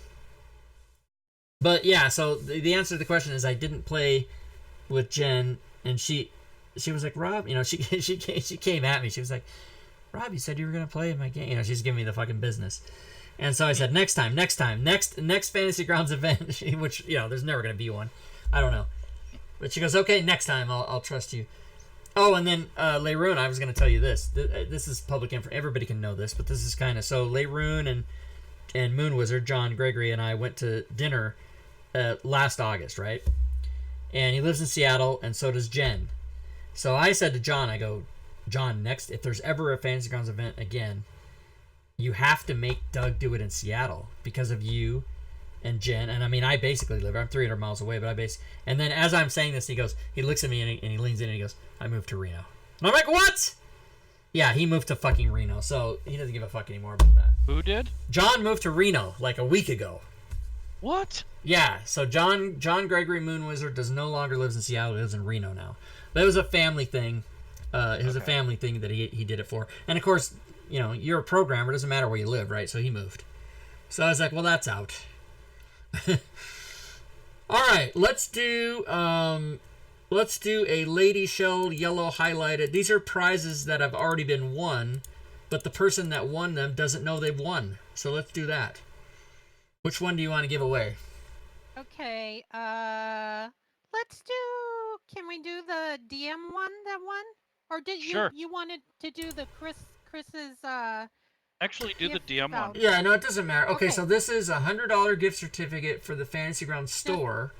But yeah, so the answer to the question is I didn't play with Jen, and she was like, Rob, she came at me. She was like, Rob, you said you were going to play in my game. She's giving me the fucking business. And so I said, next Fantasy Grounds event, which, there's never going to be one. I don't know. But she goes, okay, next time I'll trust you. Oh, and then Leroon, I was going to tell you this. This is public info. Everybody can know this, but this is kind of... So Leroon and Moon Wizard, John Gregory, and I went to dinner last August, right? And he lives in Seattle, and so does Jen. So I said to John, I go, John, next, if there's ever a Fantasy Grounds event again, you have to make Doug do it in Seattle because of you and Jen. And I mean, I basically live, I'm 300 miles away, but and then as I'm saying this, he looks at me and he leans in and he goes, I moved to Reno. And I'm like, what? Yeah, he moved to fucking Reno, so he doesn't give a fuck anymore about that. Who did? John moved to Reno like a week ago. What? Yeah, so John Gregory Moon Wizard no longer lives in Seattle, he lives in Reno now. But it was a family thing. It was a family thing that he did it for. And of course, you're a programmer, it doesn't matter where you live, right? So he moved. So I was like, well, that's out. All right, let's do let's do a Lady Shell yellow highlighted. These are prizes that have already been won, but the person that won them doesn't know they've won. So let's do that. Which one do you want to give away? Okay, let's do, can we do the DM one, that one? Or did Sure. you wanted to do the Chris's, Actually, do the gift DM one. voucher? Yeah, no, it doesn't matter. Okay, Okay. so this is a $100 gift certificate for the Fantasy Grounds store.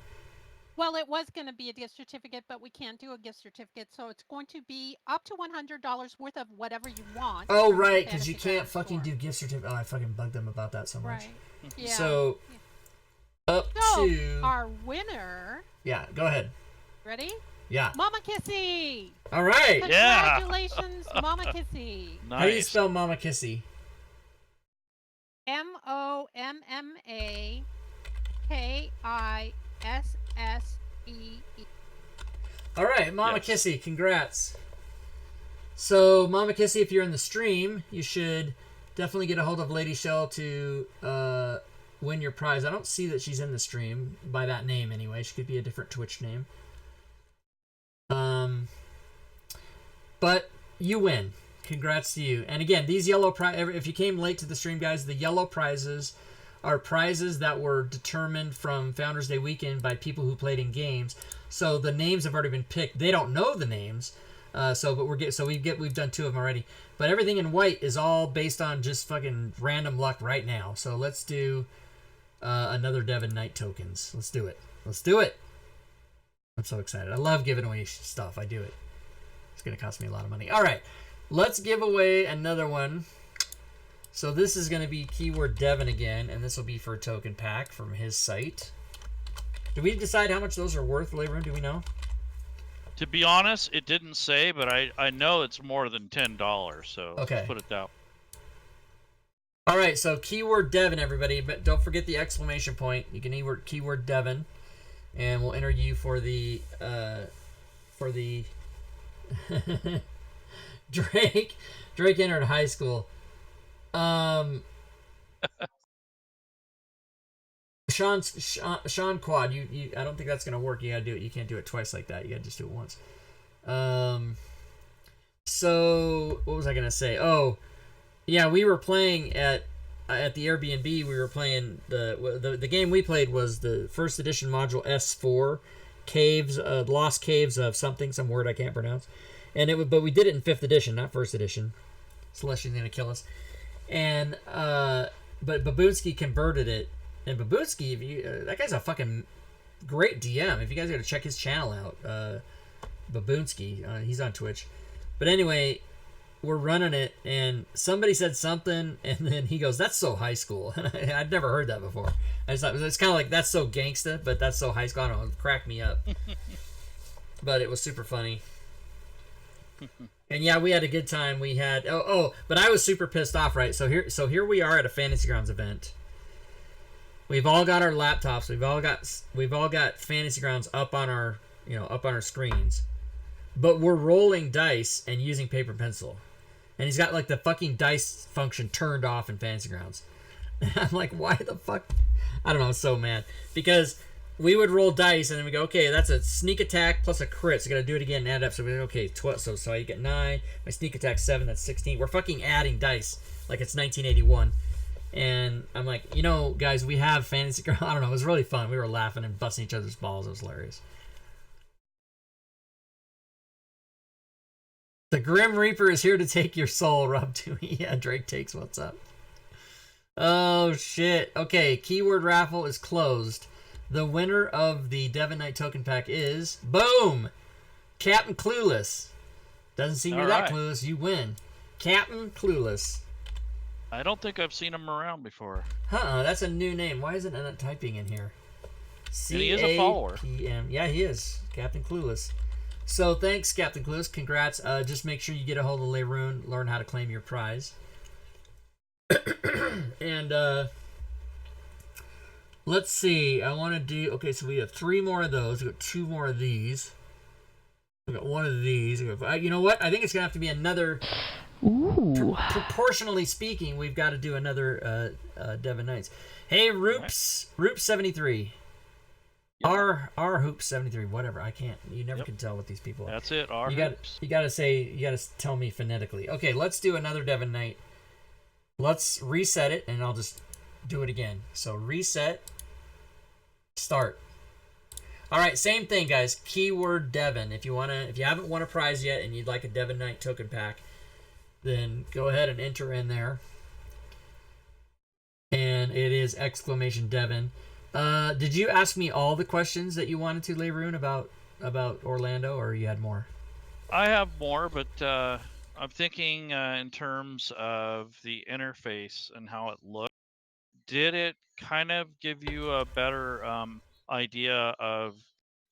Well, it was going to be a gift certificate, but we can't do a gift certificate, so it's going to be up to $100 worth of whatever you want. Oh, from the right, because you Fantasy can't Grounds fucking store. do gift certificate. Oh, I fucking bugged them about that so much. Right. Yeah. So, up So, to... our winner, Yeah, go ahead. ready? Yeah. Mama Kissy! All right. Yeah. Congratulations, Mama Kissy. Nice. How do you spell Mama Kissy? MOMMAKISSEE. All right, Mama Yes. Kissy, congrats. So, Mama Kissy, if you're in the stream, you should definitely get a hold of Lady Shell to win your prize. I don't see that she's in the stream by that name anyway. She could be a different Twitch name. But you win. Congrats to you. And again, these yellow prizes, if you came late to the stream, guys, the yellow prizes are prizes that were determined from Founders Day weekend by people who played in games. So the names have already been picked. They don't know the names. We've done 2 of them already. But everything in white is all based on just fucking random luck right now. So let's do another Devon Knight tokens. Let's do it. Let's do it. I'm so excited. I love giving away stuff. I do it. It's going to cost me a lot of money. All right. Let's give away another one. So this is going to be keyword Devon again, and this will be for a token pack from his site. Did we decide how much those are worth, Layroom? Do we know? To be honest, it didn't say, but I know it's more than $10, so Okay. let's put it that way. All right, so keyword Devon, everybody, but don't forget the exclamation point. You can keyword Devon, and we'll enter you for the Drake entered high school. Sean Quad, you I don't think that's gonna work. You gotta do it. You can't do it twice like that. You gotta just do it once. So what was I gonna say? Oh, yeah, we were playing at the Airbnb. We were playing the game we played was the first edition module S4, Caves, Lost Caves of something, some word I can't pronounce. But we did it in 5th edition, not 1st edition. Celestian's gonna kill us. And but Babunsky converted it, and Babunsky, that guy's a fucking great DM. If you guys gotta check his channel out, Babunsky, he's on Twitch. But anyway, we're running it, and somebody said something, and then he goes, "That's so high school." And I'd never heard that before. I just thought it's kind of like that's so gangsta, but that's so high school. I don't know, it cracked me up. But it was super funny. And yeah, we had a good time. We had but I was super pissed off, right? So here we are at a Fantasy Grounds event. We've all got our laptops. We've all got Fantasy Grounds up on our screens. But we're rolling dice and using paper and pencil. And he's got like the fucking dice function turned off in Fantasy Grounds. And I'm like, why the fuck? I don't know, I'm so mad. Because we would roll dice and then we go, okay, that's a sneak attack plus a crit, so we gotta do it again and add up. So we go, okay, 12, so I get 9, my sneak attack 7, that's 16. We're fucking adding dice like it's 1981. And I'm like, guys, we have Fantasy Grounds. I don't know, it was really fun. We were laughing and busting each other's balls. It was hilarious. The Grim Reaper is here to take your soul, Rob Dewey. Yeah, Drake takes what's up. Oh, shit. Okay, keyword raffle is closed. The winner of the Devon Knight token pack is, boom, Captain Clueless. Doesn't seem you're that clueless. You win. Captain Clueless. I don't think I've seen him around before. That's a new name. Why isn't it not typing in here? And he is a follower. C-A-P-M. Yeah, he is. Captain Clueless. So thanks, Captain Clueless. Congrats. Just make sure you get a hold of Leroon, learn how to claim your prize. And let's see. I want to do. Okay, so we have 3 more of those. We got 2 more of these. We got 1 of these. You know what? I think it's gonna have to be another. Ooh. Proportionally speaking, we've got to do another Devon Knights. Hey, Roops 73. R Hoops 73, whatever. I can't. You never Yep. can tell what these people are. That's it. Our You hoops. got to tell me phonetically. Okay, let's do another Devon Knight. Let's reset it, and I'll just do it again. So reset, start. All right, same thing, guys. Keyword Devon. If you haven't won a prize yet, and you'd like a Devon Knight token pack, then go ahead and enter in there. And it is exclamation Devon. Did you ask me all the questions that you wanted to, Leroon, about Orlando, or you had more? I have more, but I'm thinking in terms of the interface and how it looked. Did it kind of give you a better idea of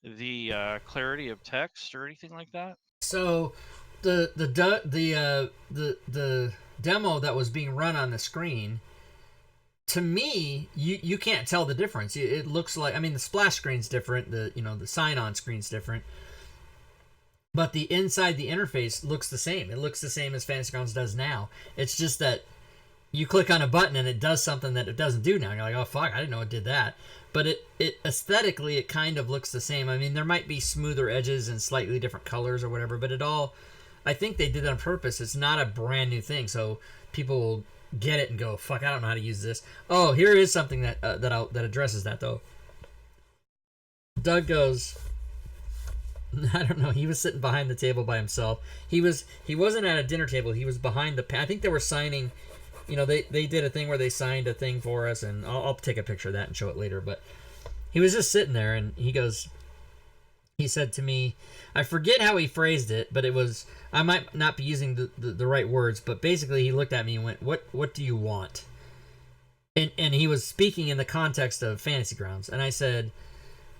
the clarity of text or anything like that? So, the demo that was being run on the screen, to me, you can't tell the difference. It looks like, I mean, the splash screen's different. The sign-on screen's different. But the inside the interface looks the same. It looks the same as Fantasy Grounds does now. It's just that you click on a button and it does something that it doesn't do now. You're like, oh fuck, I didn't know it did that. But it aesthetically, it kind of looks the same. I mean, there might be smoother edges and slightly different colors or whatever, but I think they did it on purpose. It's not a brand new thing, so people will get it and go, fuck, I don't know how to use this. Oh, here is something that addresses that though. Doug goes, I don't know. He was sitting behind the table by himself. He wasn't at a dinner table. He was behind I think they were signing. They did a thing where they signed a thing for us, and I'll take a picture of that and show it later. But he was just sitting there, and he said to me, I forget how he phrased it, but it was, I might not be using the right words, but basically he looked at me and went, what do you want? And he was speaking in the context of Fantasy Grounds, and I said,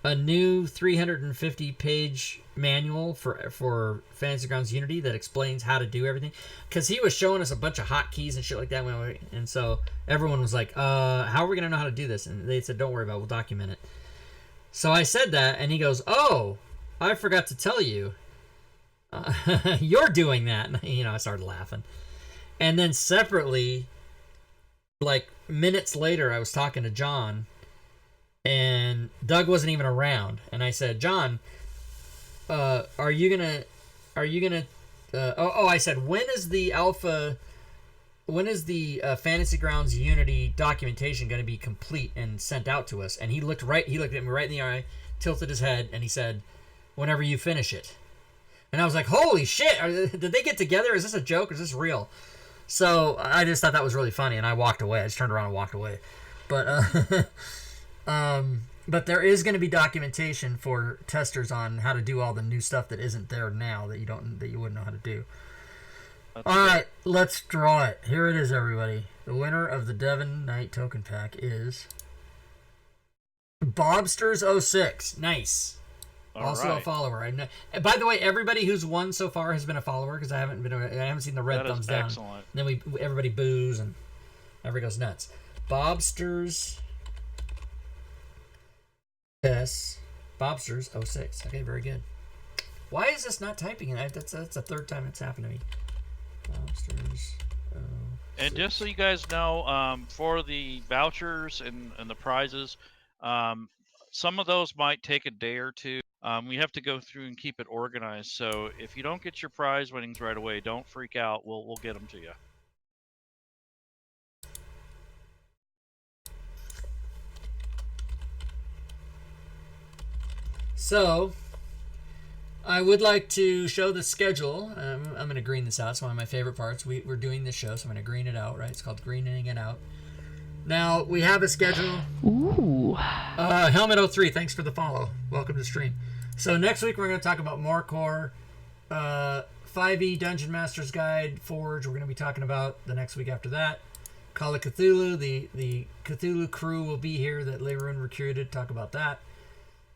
a new 350-page manual for Fantasy Grounds Unity that explains how to do everything. Because he was showing us a bunch of hotkeys and shit like that. And so everyone was like, how are we going to know how to do this? And they said, don't worry about it. We'll document it. So I said that, and he goes, oh, I forgot to tell you. You're doing that. And, I started laughing. And then separately, like minutes later, I was talking to John, and Doug wasn't even around, and I said, John, are you gonna I said, when is the Fantasy Grounds Unity documentation going to be complete and sent out to us? And he looked at me right in the eye, tilted his head, and he said, whenever you finish it. And I was like, holy shit, did they get together? Is this a joke or is this real? So I just thought that was really funny, and I walked away. I just turned around and walked away. But there is going to be documentation for testers on how to do all the new stuff that isn't there now that you wouldn't know how to do. All right, let's draw it. Here it is, everybody. The winner of the Devon Knight token pack is Bobsters06. Nice. Also a follower. By the way, everybody who's won so far has been a follower because I haven't seen the red thumbs down. Excellent. And then everybody boos and everybody goes nuts. Bobsters. Yes, Bobsters06. Okay, very good. Why is this not typing it? That's the third time it's happened to me. Bobsters. And just so you guys know, for the vouchers and the prizes, some of those might take a day or two. We have to go through and keep it organized. So if you don't get your prize winnings right away, don't freak out. We'll get them to you. So, I would like to show the schedule. I'm going to green this out. It's one of my favorite parts. We're doing this show, so I'm going to green it out, right? It's called greening it out. Now, we have a schedule. Ooh. Helmet03, thanks for the follow. Welcome to the stream. So, next week, we're going to talk about Markor, 5e Dungeon Master's Guide, Forge. We're going to be talking about the next week after that. Call of Cthulhu. The Cthulhu crew will be here that Leroon recruited. Talk about that.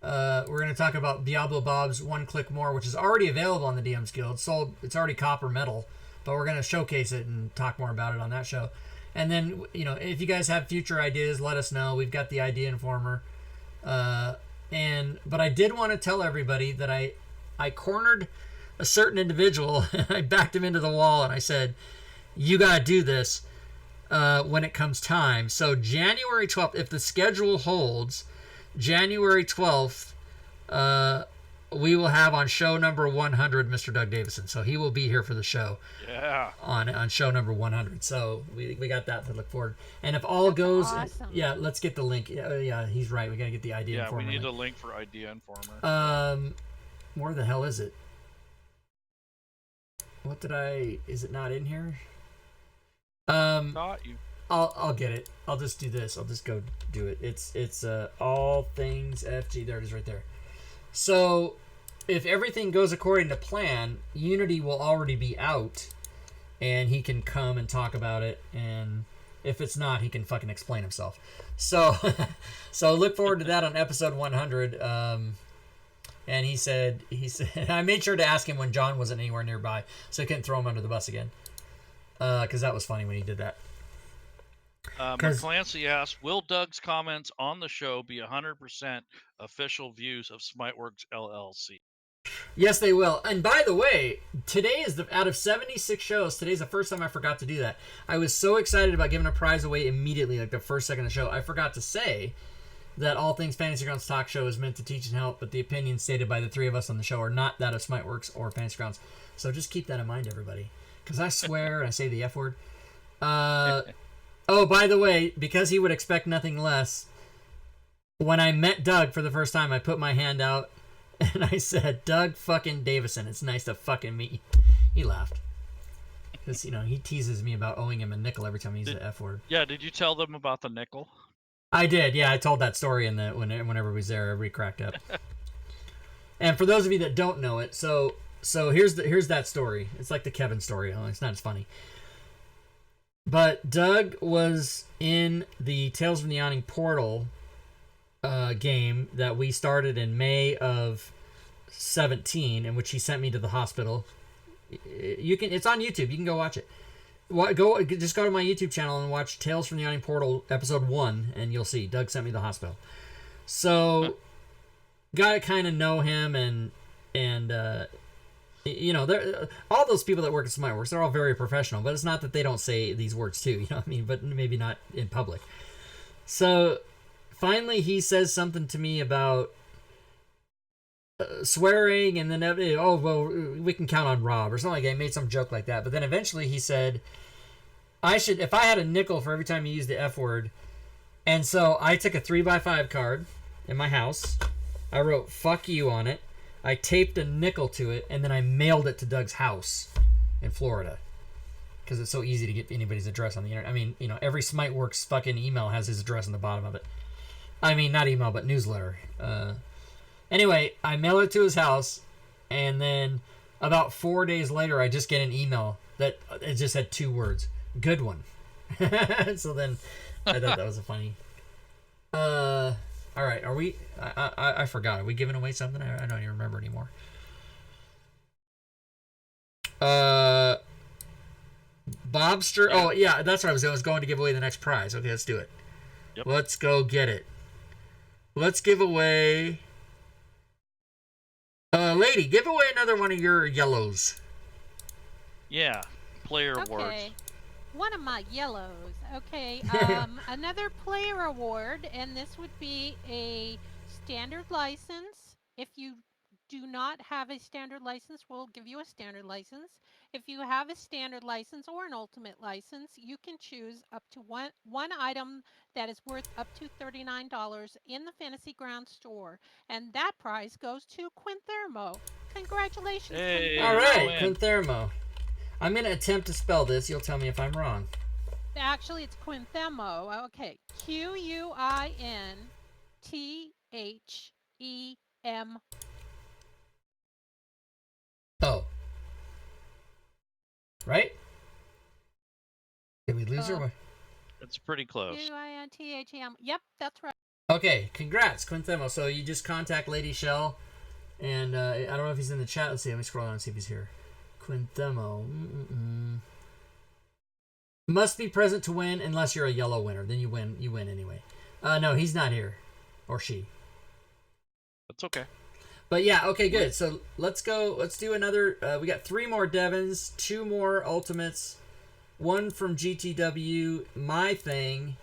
We're going to talk about Diablo Bob's One Click More, which is already available on the DM's Guild. Sold, it's already copper metal, but we're going to showcase it and talk more about it on that show. And then, if you guys have future ideas, let us know. We've got the Idea Informer. But I did want to tell everybody that I cornered a certain individual. I backed him into the wall, and I said, you got to do this when it comes time. So January 12th, if the schedule holds, January 12th, we will have on show number 100 Mr. Doug Davison. So he will be here for the show. Yeah. On show number 100. So we got that to look forward. And if all goes, awesome. yeah, let's get the link. Yeah, he's right. We got to get the Idea Informer. Yeah, we need link. a link for Idea Informer. Where the hell is it? Is it not in here? Not you. I'll get it. I'll just do this. I'll just go do it. It's all things FG. There it is right there. So if everything goes according to plan, Unity will already be out, and he can come and talk about it. And if it's not, he can fucking explain himself. So so look forward to that on episode 100. And he said I made sure to ask him when John wasn't anywhere nearby, so I couldn't throw him under the bus again. Because that was funny when he did that. McClancy asked, will Doug's comments on the show be 100% official views of Smiteworks LLC? Yes, they will. And by the way, today is out of 76 shows, today's the first time I forgot to do that. I was so excited about giving a prize away immediately, like the first second of the show. I forgot to say that All Things Fantasy Grounds Talk Show is meant to teach and help, but the opinions stated by the three of us on the show are not that of Smiteworks or Fantasy Grounds. So just keep that in mind, everybody. Because I swear and I say the F word. Oh, by the way, because he would expect nothing less, when I met Doug for the first time, I put my hand out and I said, Doug fucking Davison, it's nice to fucking meet you. He laughed. Because, he teases me about owing him a nickel every time he uses the F word. Yeah, did you tell them about the nickel? I did, yeah. I told that story whenever he was there, everybody cracked up. And for those of you that don't know it, so here's that story. It's like the Kevin story. It's not as funny. But Doug was in the Tales from the Yawning Portal game that we started in May of 17, in which he sent me to the hospital. It's on YouTube. You can go watch it. Just go to my YouTube channel and watch Tales from the Yawning Portal episode 1, and you'll see Doug sent me to the hospital. So got to kind of know him, and all those people that work at Smiteworks, they're all very professional, but it's not that they don't say these words too, you know what I mean? But maybe not in public. So finally he says something to me about swearing, and then, oh, well, we can count on Rob, or something like that. He made some joke like that. But then eventually he said, if I had a nickel for every time you use the F word. And so I took a 3x5 card in my house. I wrote, fuck you on it. I taped a nickel to it, and then I mailed it to Doug's house in Florida. Because it's so easy to get anybody's address on the internet. I mean, every Smiteworks fucking email has his address on the bottom of it. I mean, not email, but newsletter. Anyway, I mailed it to his house, and then about 4 days later, I just get an email that it just had 2 words. Good one. So then I thought that was a funny... All right, are we... I forgot. Are we giving away something? I don't even remember anymore. Bobster... Yeah. Oh, yeah, that's what I was doing. I was going to give away the next prize. Okay, let's do it. Yep. Let's go get it. Let's give away... lady, give away another one of your yellows. Yeah, player awards. One of my yellows. Okay, another player award, and this would be a standard license. If you do not have a standard license, we'll give you a standard license. If you have a standard license or an ultimate license, you can choose up to one item that is worth up to $39 in the Fantasy Ground store. And that prize goes to Quinthermo. Congratulations, hey, Quinthermo. All right, Quinthermo. I'm going to attempt to spell this. You'll tell me if I'm wrong. Actually, it's Quinthermo. Okay. Quinthem. Oh. Right? Did we lose her? It's pretty close. Quinthem. Yep, that's right. Okay, congrats, Quinthermo. So you just contact Lady Shell, and I don't know if he's in the chat. Let's see. Let me scroll down and see if he's here. Quinthermo. Must be present to win unless you're a yellow winner. Then you win. You win anyway. No, he's not here. Or she. That's okay. But yeah, okay, good. So let's go. Let's do another. We got 3 more Devons, 2 more Ultimates, 1 from GTW, my thing,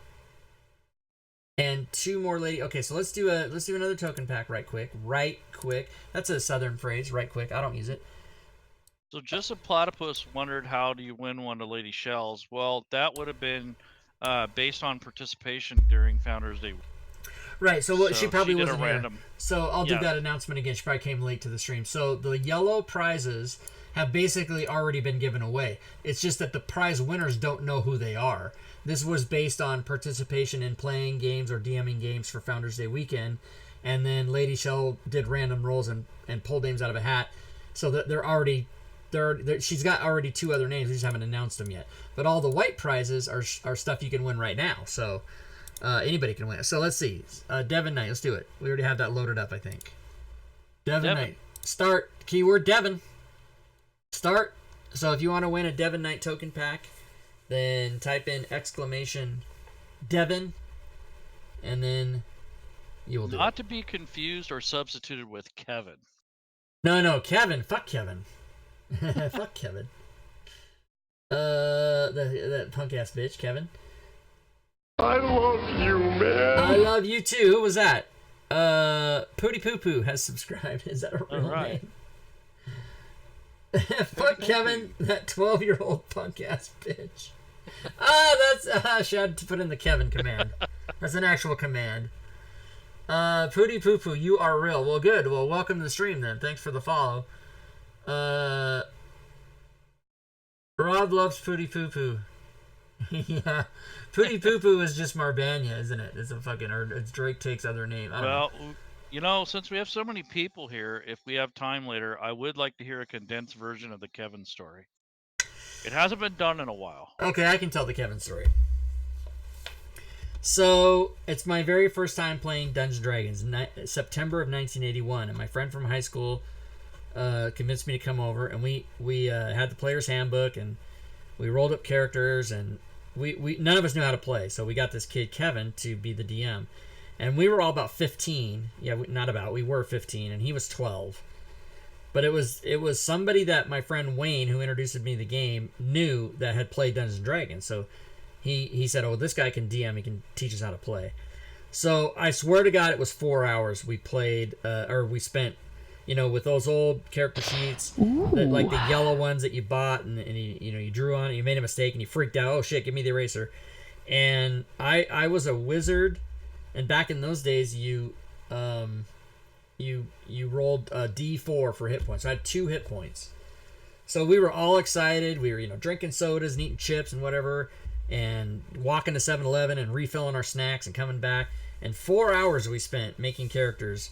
And 2 more lady. Okay, so let's do another token pack right quick. Right quick. That's a southern phrase. Right quick. I don't use it. So just a platypus wondered how do you win one of Lady Shell's. Well, that would have been based on participation during Founders Day. Right. So she probably did wasn't a here. random. So I'll do Yeah. that announcement again. She probably came late to the stream. So the yellow prizes have basically already been given away. It's just that the prize winners don't know who they are. This was based on participation in playing games or DMing games for Founders Day weekend, and then Lady Shell did random rolls and pulled names out of a hat. So that she's got already 2 other names. We just haven't announced them yet. But all the white prizes are stuff you can win right now. So anybody can win. So let's see. Devon Knight. Let's do it. We already have that loaded up, I think. Devon Knight. Start. Keyword Devon. Start. So if you want to win a Devon Knight token pack, then type in exclamation Devon, and then you will do Not it. to be confused or substituted with Kevin. No, Kevin. Fuck Kevin. Fuck Kevin. That punk ass bitch, Kevin. I love you, man. I love you too. Who was that? Pooty Poo Poo has subscribed. Is that a real right. name? Fuck Kevin, that 12-year-old punk ass bitch. That's she had to put in the Kevin command. That's an actual command. Pooty Poo Poo, you are real. Well, good. Well, welcome to the stream then. Thanks for the follow. Rob loves Pooty Poo Poo. Yeah, Pooty Poo Poo is just Marbanya, isn't it? It's a fucking, or it's Drake takes other name. I don't know. Well, since we have so many people here, if we have time later, I would like to hear a condensed version of the Kevin story. It hasn't been done in a while. Okay, I can tell the Kevin story. So, it's my very first time playing Dungeons & Dragons, September of 1981, and my friend from high school convinced me to come over, and we had the player's handbook, and we rolled up characters, and we none of us knew how to play, so we got this kid, Kevin, to be the DM. And we were all about 15. Yeah, we were 15, and he was 12. But it was somebody that my friend Wayne, who introduced me to the game, knew that had played Dungeons & Dragons. So he said, oh, this guy can DM. He can teach us how to play. So I swear to God, it was 4 hours we played, or we spent, with those old character sheets, like the yellow ones that you bought, and you drew on it, you made a mistake, and you freaked out. Oh, shit, give me the eraser. And I was a wizard. And back in those days, you rolled a D4 for hit points. So I had 2 hit points. So we were all excited. We were, drinking sodas and eating chips and whatever, and walking to 7-Eleven and refilling our snacks and coming back. And 4 hours we spent making characters,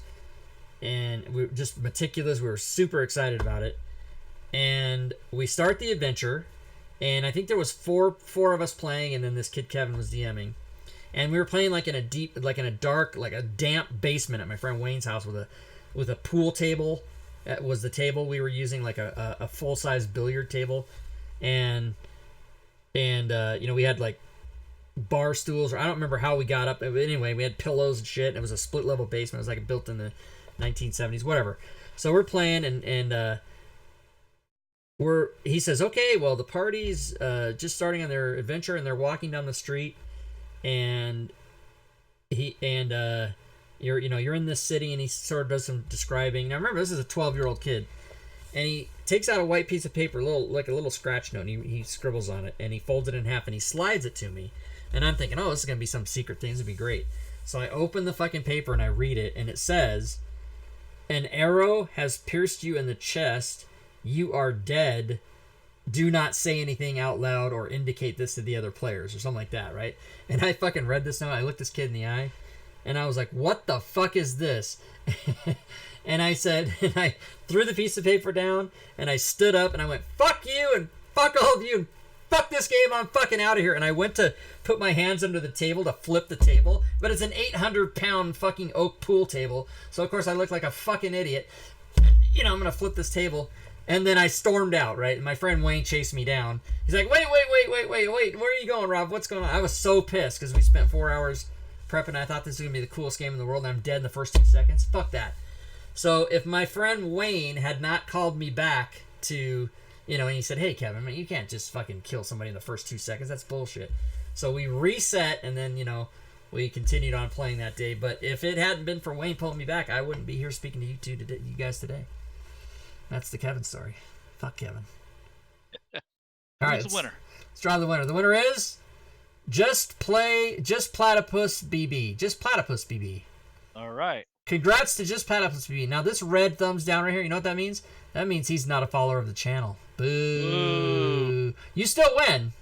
and we were just meticulous. We were super excited about it. And we start the adventure, and I think there was four of us playing, and then this kid Kevin was DMing. And we were playing like in a dark, like a damp basement at my friend Wayne's house with a pool table. That was the table we were using, like a full size billiard table, and we had like bar stools, or I don't remember how we got up. But anyway, we had pillows and shit. And it was a split level basement. It was like built in the 1970s, whatever. So we're playing, and he says, okay, well, the party's just starting on their adventure, and they're walking down the street. And you're in this city, and he sort of does some describing. Now remember, this is a 12-year-old kid, and he takes out a white piece of paper, a little scratch note, and he scribbles on it, and he folds it in half, and he slides it to me. And I'm thinking, oh, this is gonna be some secret thing. This would be great. So I open the fucking paper and I read it, and it says, "An arrow has pierced you in the chest. You are dead. Do not say anything out loud or indicate this to the other players," or something like that, right? And I fucking read this note. I looked this kid in the eye, and I was like, what the fuck is this? And I said, and I threw the piece of paper down, and I stood up, and I went, fuck you, and fuck all of you, and fuck this game, I'm fucking out of here. And I went to put my hands under the table to flip the table, but it's an 800-pound fucking oak pool table, so of course I looked like a fucking idiot. I'm gonna flip this table. And then I stormed out, right? And my friend Wayne chased me down. He's like, wait, where are you going, Rob? What's going on? I was so pissed because we spent 4 hours prepping. I thought this was going to be the coolest game in the world, and I'm dead in the first 2 seconds. Fuck that. So if my friend Wayne had not called me back to, and he said, hey, Kevin, you can't just fucking kill somebody in the first 2 seconds. That's bullshit. So we reset, and then, we continued on playing that day. But if it hadn't been for Wayne pulling me back, I wouldn't be here speaking to you two today, you guys today. That's the Kevin story. Fuck Kevin. All right, Who's the winner? Let's draw the winner. The winner is Just Platypus BB. Just Platypus BB. All right. Congrats to Just Platypus BB. Now this red thumbs down right here, you know what that means? That means he's not a follower of the channel. Boo. You still win.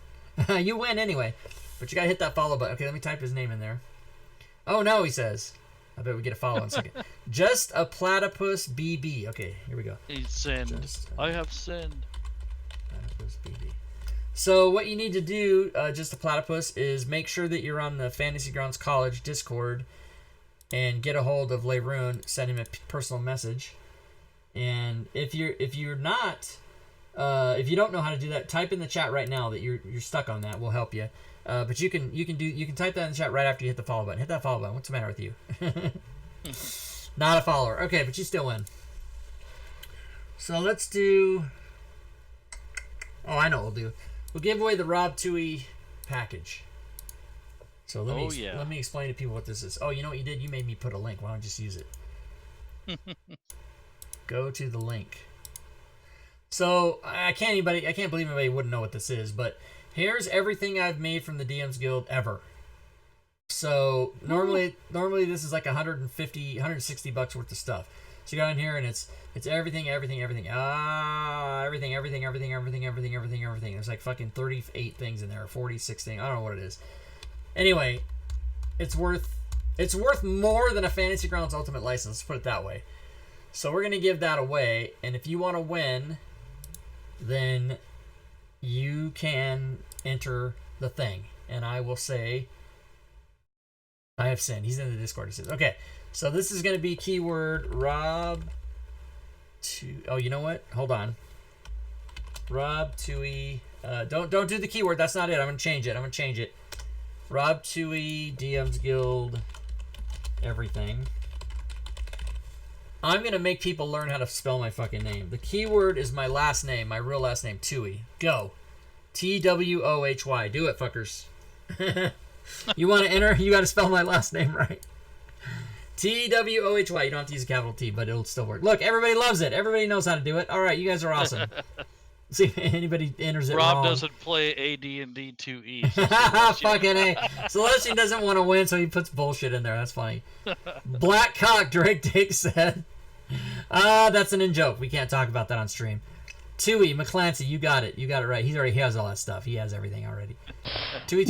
You win anyway. But you gotta hit that follow button. Okay, let me type his name in there. Oh no, he says. I bet we get a follow in a second. Just a Platypus BB. Okay, here we go. He sinned. I have sinned. Platypus BB. So what you need to do, Just a Platypus, is make sure that you're on the Fantasy Grounds College Discord and get a hold of Leroon, send him a personal message. And if you're not, if you don't know how to do that, type in the chat right now that you're stuck on that. We'll help you. But you can type that in the chat right after you hit the follow button. Hit that follow button. What's the matter with you? Not a follower. Okay, but you still win. So let's do. Oh, I know what we'll do. We'll give away the Rob Tui package. So let me explain to people what this is. Oh, you know what you did? You made me put a link. Why don't you just use it? Go to the link. So I can't believe anybody wouldn't know what this is, but here's everything I've made from the DMs Guild ever. So normally this is like 150, 160 bucks worth of stuff. So you go in here and it's everything. Everything. There's like fucking 38 things in there, or 46 things. I don't know what it is. Anyway, it's worth more than a Fantasy Grounds Ultimate license. Let's put it that way. So we're gonna give that away, and if you want to win, then you can enter the thing, and I will say, I have sinned. He's in the Discord. He says, okay. So this is gonna be keyword Rob. Oh, you know what? Hold on. Rob Tui. Don't do the keyword. That's not it. I'm gonna change it. Rob Tui, DMs Guild, everything. I'm gonna make people learn how to spell my fucking name. The keyword is my last name, my real last name, Tui. Go. Twoohy. Do it, fuckers. You want to enter? You got to spell my last name right. Twoohy. You don't have to use a capital T, but it'll still work. Look, everybody loves it. Everybody knows how to do it. All right, you guys are awesome. See if anybody enters it Rob wrong. doesn't play AD&D 2E. Fucking A. Celestian doesn't want to win, so he puts bullshit in there. That's funny. Black Cock, Drake Dick said. That's an in-joke. We can't talk about that on stream. Tui, McClancy, you got it. You got it right. He has all that stuff. He has everything already. Tui.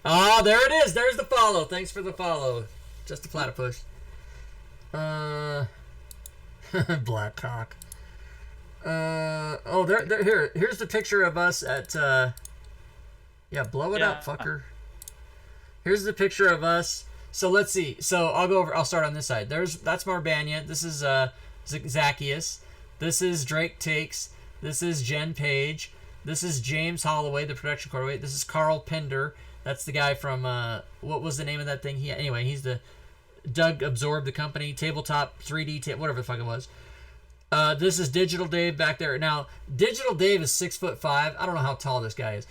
Oh, there it is. There's the follow. Thanks for the follow. Just a platypus. Black Cock. Here's the picture of us at yeah, blow it up, fucker. Here's the picture of us. So let's see. So I'll start on this side. That's Marbania. This is Zacchaeus. This is Drake Takes. This is Jen Page. This is James Holloway, the production coordinator. This is Carl Pinder. That's the guy from what was the name of that thing? Anyway, he's the Doug absorbed the company, tabletop 3D whatever the fuck it was. This is Digital Dave back there. Now, Digital Dave is 6'5". I don't know how tall this guy is.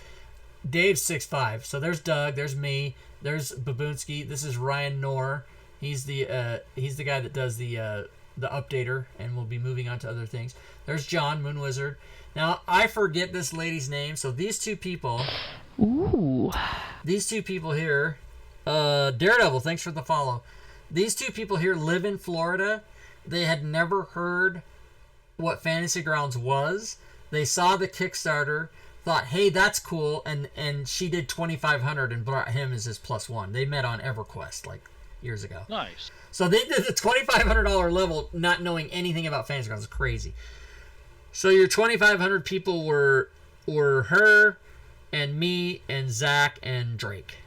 Dave's 6'5". So there's Doug. There's me. There's Babunski. This is Ryan Knorr. He's the guy that does the updater, and we'll be moving on to other things. There's John, Moon Wizard. Now, I forget this lady's name. So these two people. Ooh. These two people here. Daredevil, thanks for the follow. These two people here live in Florida. They had never heard what Fantasy Grounds was. They saw the Kickstarter, thought, hey, that's cool, and she did 2,500 and brought him as his +1. They met on EverQuest like years ago. Nice. So they did the $2,500 level not knowing anything about Fantasy Grounds. It's crazy. So your 2,500 people were her and me and Zach and Drake.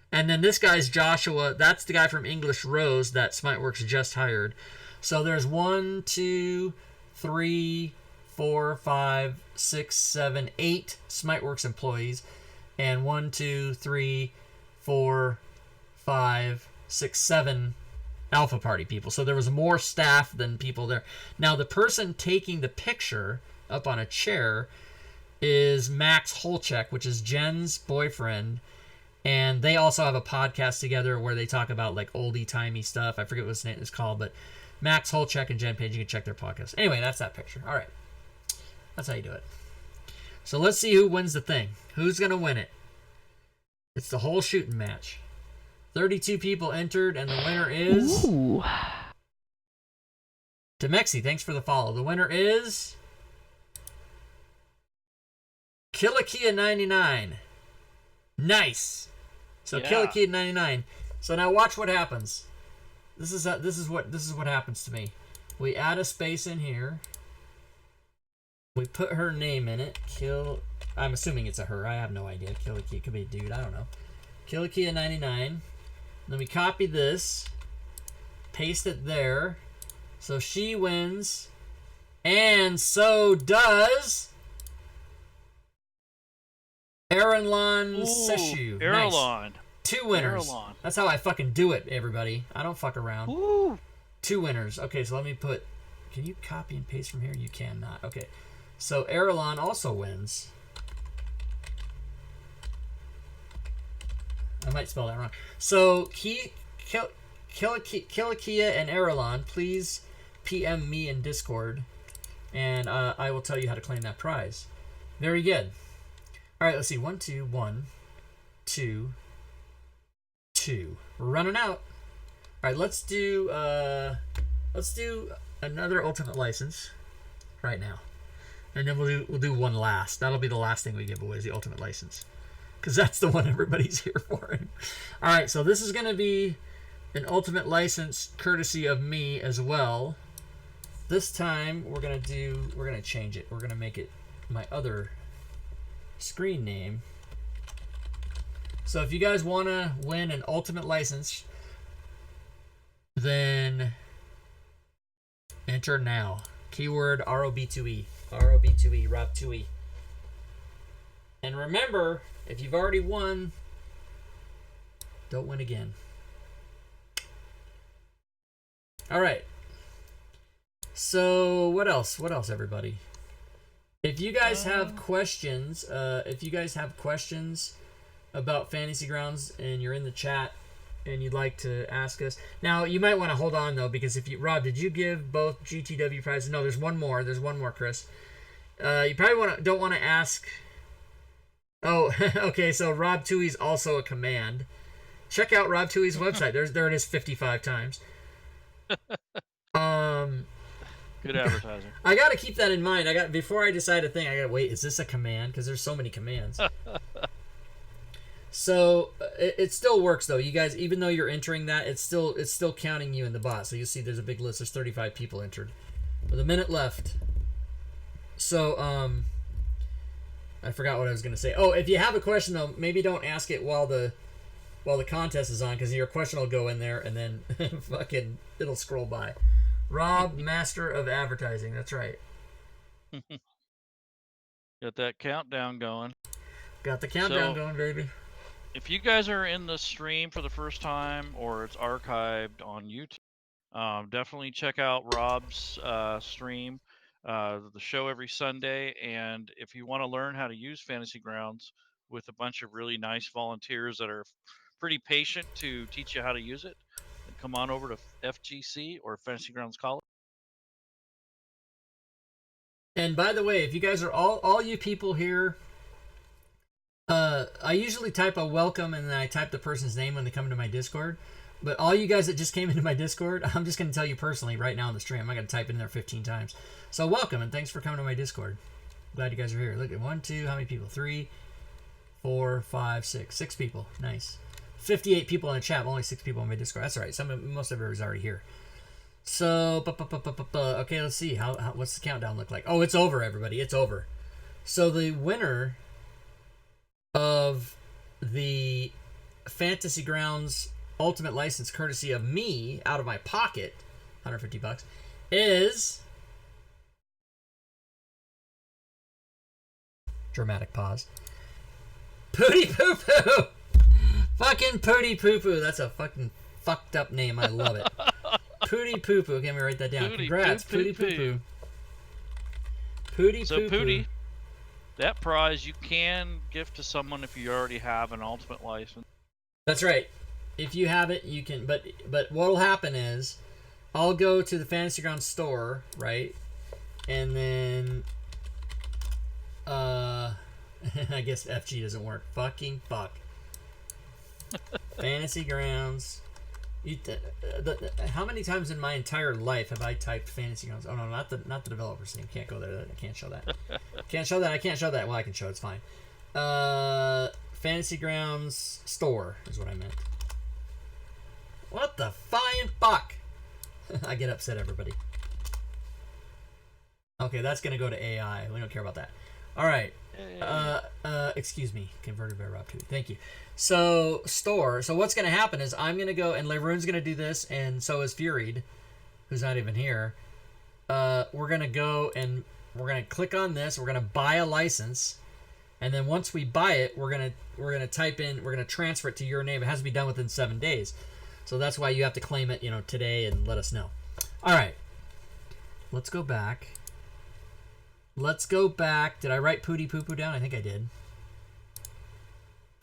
And then this guy's Joshua. That's the guy from English Rose that Smiteworks just hired. So there's 1, 2, 3, 4, 5, 6, 7, 8 Smiteworks employees, and 1, 2, 3, 4, 5, 6, 7 Alpha Party people. So there was more staff than people there. Now the person taking the picture up on a chair is Max Holchek, which is Jen's boyfriend. And they also have a podcast together where they talk about like oldie-timey stuff. I forget what his name is called, but Max Holchek and Jen Page, you can check their podcast. Anyway, that's that picture. All right. That's how you do it. So let's see who wins the thing. Who's going to win it? It's the whole shooting match. 32 people entered, and the winner is... Ooh. Demexi, thanks for the follow. The winner is... Killakia99. Nice. So Yeah. Killakia99. So now watch what happens. This is what happens to me. We add a space in here. We put her name in it. I'm assuming it's a her. I have no idea. Killakia could be a dude. I don't know. Killakia99. Then we copy this. Paste it there. So she wins. And so does Aaronlon Seshu. Aaronlon. Nice. 2 winners. Aaronlon. That's how I fucking do it, everybody. I don't fuck around. Woo. 2 winners. Okay, so let me put... Can you copy and paste from here? You cannot. Okay. So Aaronlon also wins. I might spell that wrong. So Killakia and Aaronlon, please PM me in Discord, and I will tell you how to claim that prize. Very good. All right, let's see. 1, 2, 1, 2, 2. We're running out. All right, let's do another ultimate license right now, and then we'll do one last. That'll be the last thing we give away is the ultimate license, because that's the one everybody's here for. All right, so this is going to be an ultimate license courtesy of me as well. This time we're gonna change it. We're gonna make it my other screen name. So if you guys want to win an ultimate license, then enter now. Keyword ROB2E. ROB2E, Rob2E. And remember, if you've already won, don't win again. All right. So what else? What else, everybody? If you guys have questions, about Fantasy Grounds and you're in the chat and you'd like to ask us, now you might want to hold on though, because if you, Rob, did you give both GTW prizes? No, there's one more. There's one more, Chris. You probably don't want to ask. Oh, okay. So Rob Tui's also a command. Check out Rob Tui's website. There it is 55 times. Good advertising. I got to keep that in mind. Before I decide a thing, I got to wait. Is this a command? Because there's so many commands. So it still works though. You guys, even though you're entering that, it's still counting you in the bot. So you'll see there's a big list. There's 35 people entered. With a minute left. So I forgot what I was gonna say. Oh, if you have a question though, maybe don't ask it while the contest is on, because your question will go in there and then fucking it'll scroll by. Rob, Master of Advertising. That's right. Got that countdown going. Got the countdown going, baby. If you guys are in the stream for the first time or it's archived on YouTube, definitely check out Rob's stream, the show every Sunday. And if you want to learn how to use Fantasy Grounds with a bunch of really nice volunteers that are pretty patient to teach you how to use it, then come on over to FGC or Fantasy Grounds College. And by the way, if you guys are all you people here, I usually type a welcome and then I type the person's name when they come into my Discord. But all you guys that just came into my Discord, I'm just going to tell you personally right now on the stream. I'm not going to type it in there 15 times. So welcome and thanks for coming to my Discord. Glad you guys are here. Look at 1, 2, how many people? 3, 4, 5, 6. 6 people. Nice. 58 people in the chat, only 6 people on my Discord. That's all right. Most of everybody's already here. So, okay, let's see. What's the countdown look like? Oh, it's over, everybody. It's over. So the winner of the Fantasy Grounds Ultimate License, courtesy of me, out of my pocket, $150, is... Dramatic pause. Pooty Poo Poo! Fucking Pooty Poo Poo. That's a fucking fucked up name. I love it. Pooty Poo Poo. Okay, let me write that down. Congrats, Pooty Poo Poo. Pooty Poo Poo. So Pooty, that prize you can gift to someone if you already have an ultimate license. That's right. If you have it, you can. But what'll happen is, I'll go to the Fantasy Grounds store, right, and then I guess FG doesn't work. Fucking fuck. Fantasy Grounds. How many times in my entire life have I typed Fantasy Grounds? Oh no, not the developer's name. Can't go there. I can't show that. Can't show that. I can't show that. Well, I can show. It's fine. Fantasy Grounds store is what I meant. What the flying fuck? I get upset, everybody. Okay, that's gonna go to AI. We don't care about that. All right. Excuse me, converted by Rob 2. Thank you. So store. So what's gonna happen is I'm gonna go, and Leroon's gonna do this, and so is Furied, who's not even here. We're gonna go and we're gonna click on this. We're gonna buy a license, and then once we buy it, we're gonna type in. We're gonna transfer it to your name. It has to be done within 7 days. So that's why you have to claim it, today and let us know. All right. Let's go back. Did I write Pooty Poo Poo down? I think I did.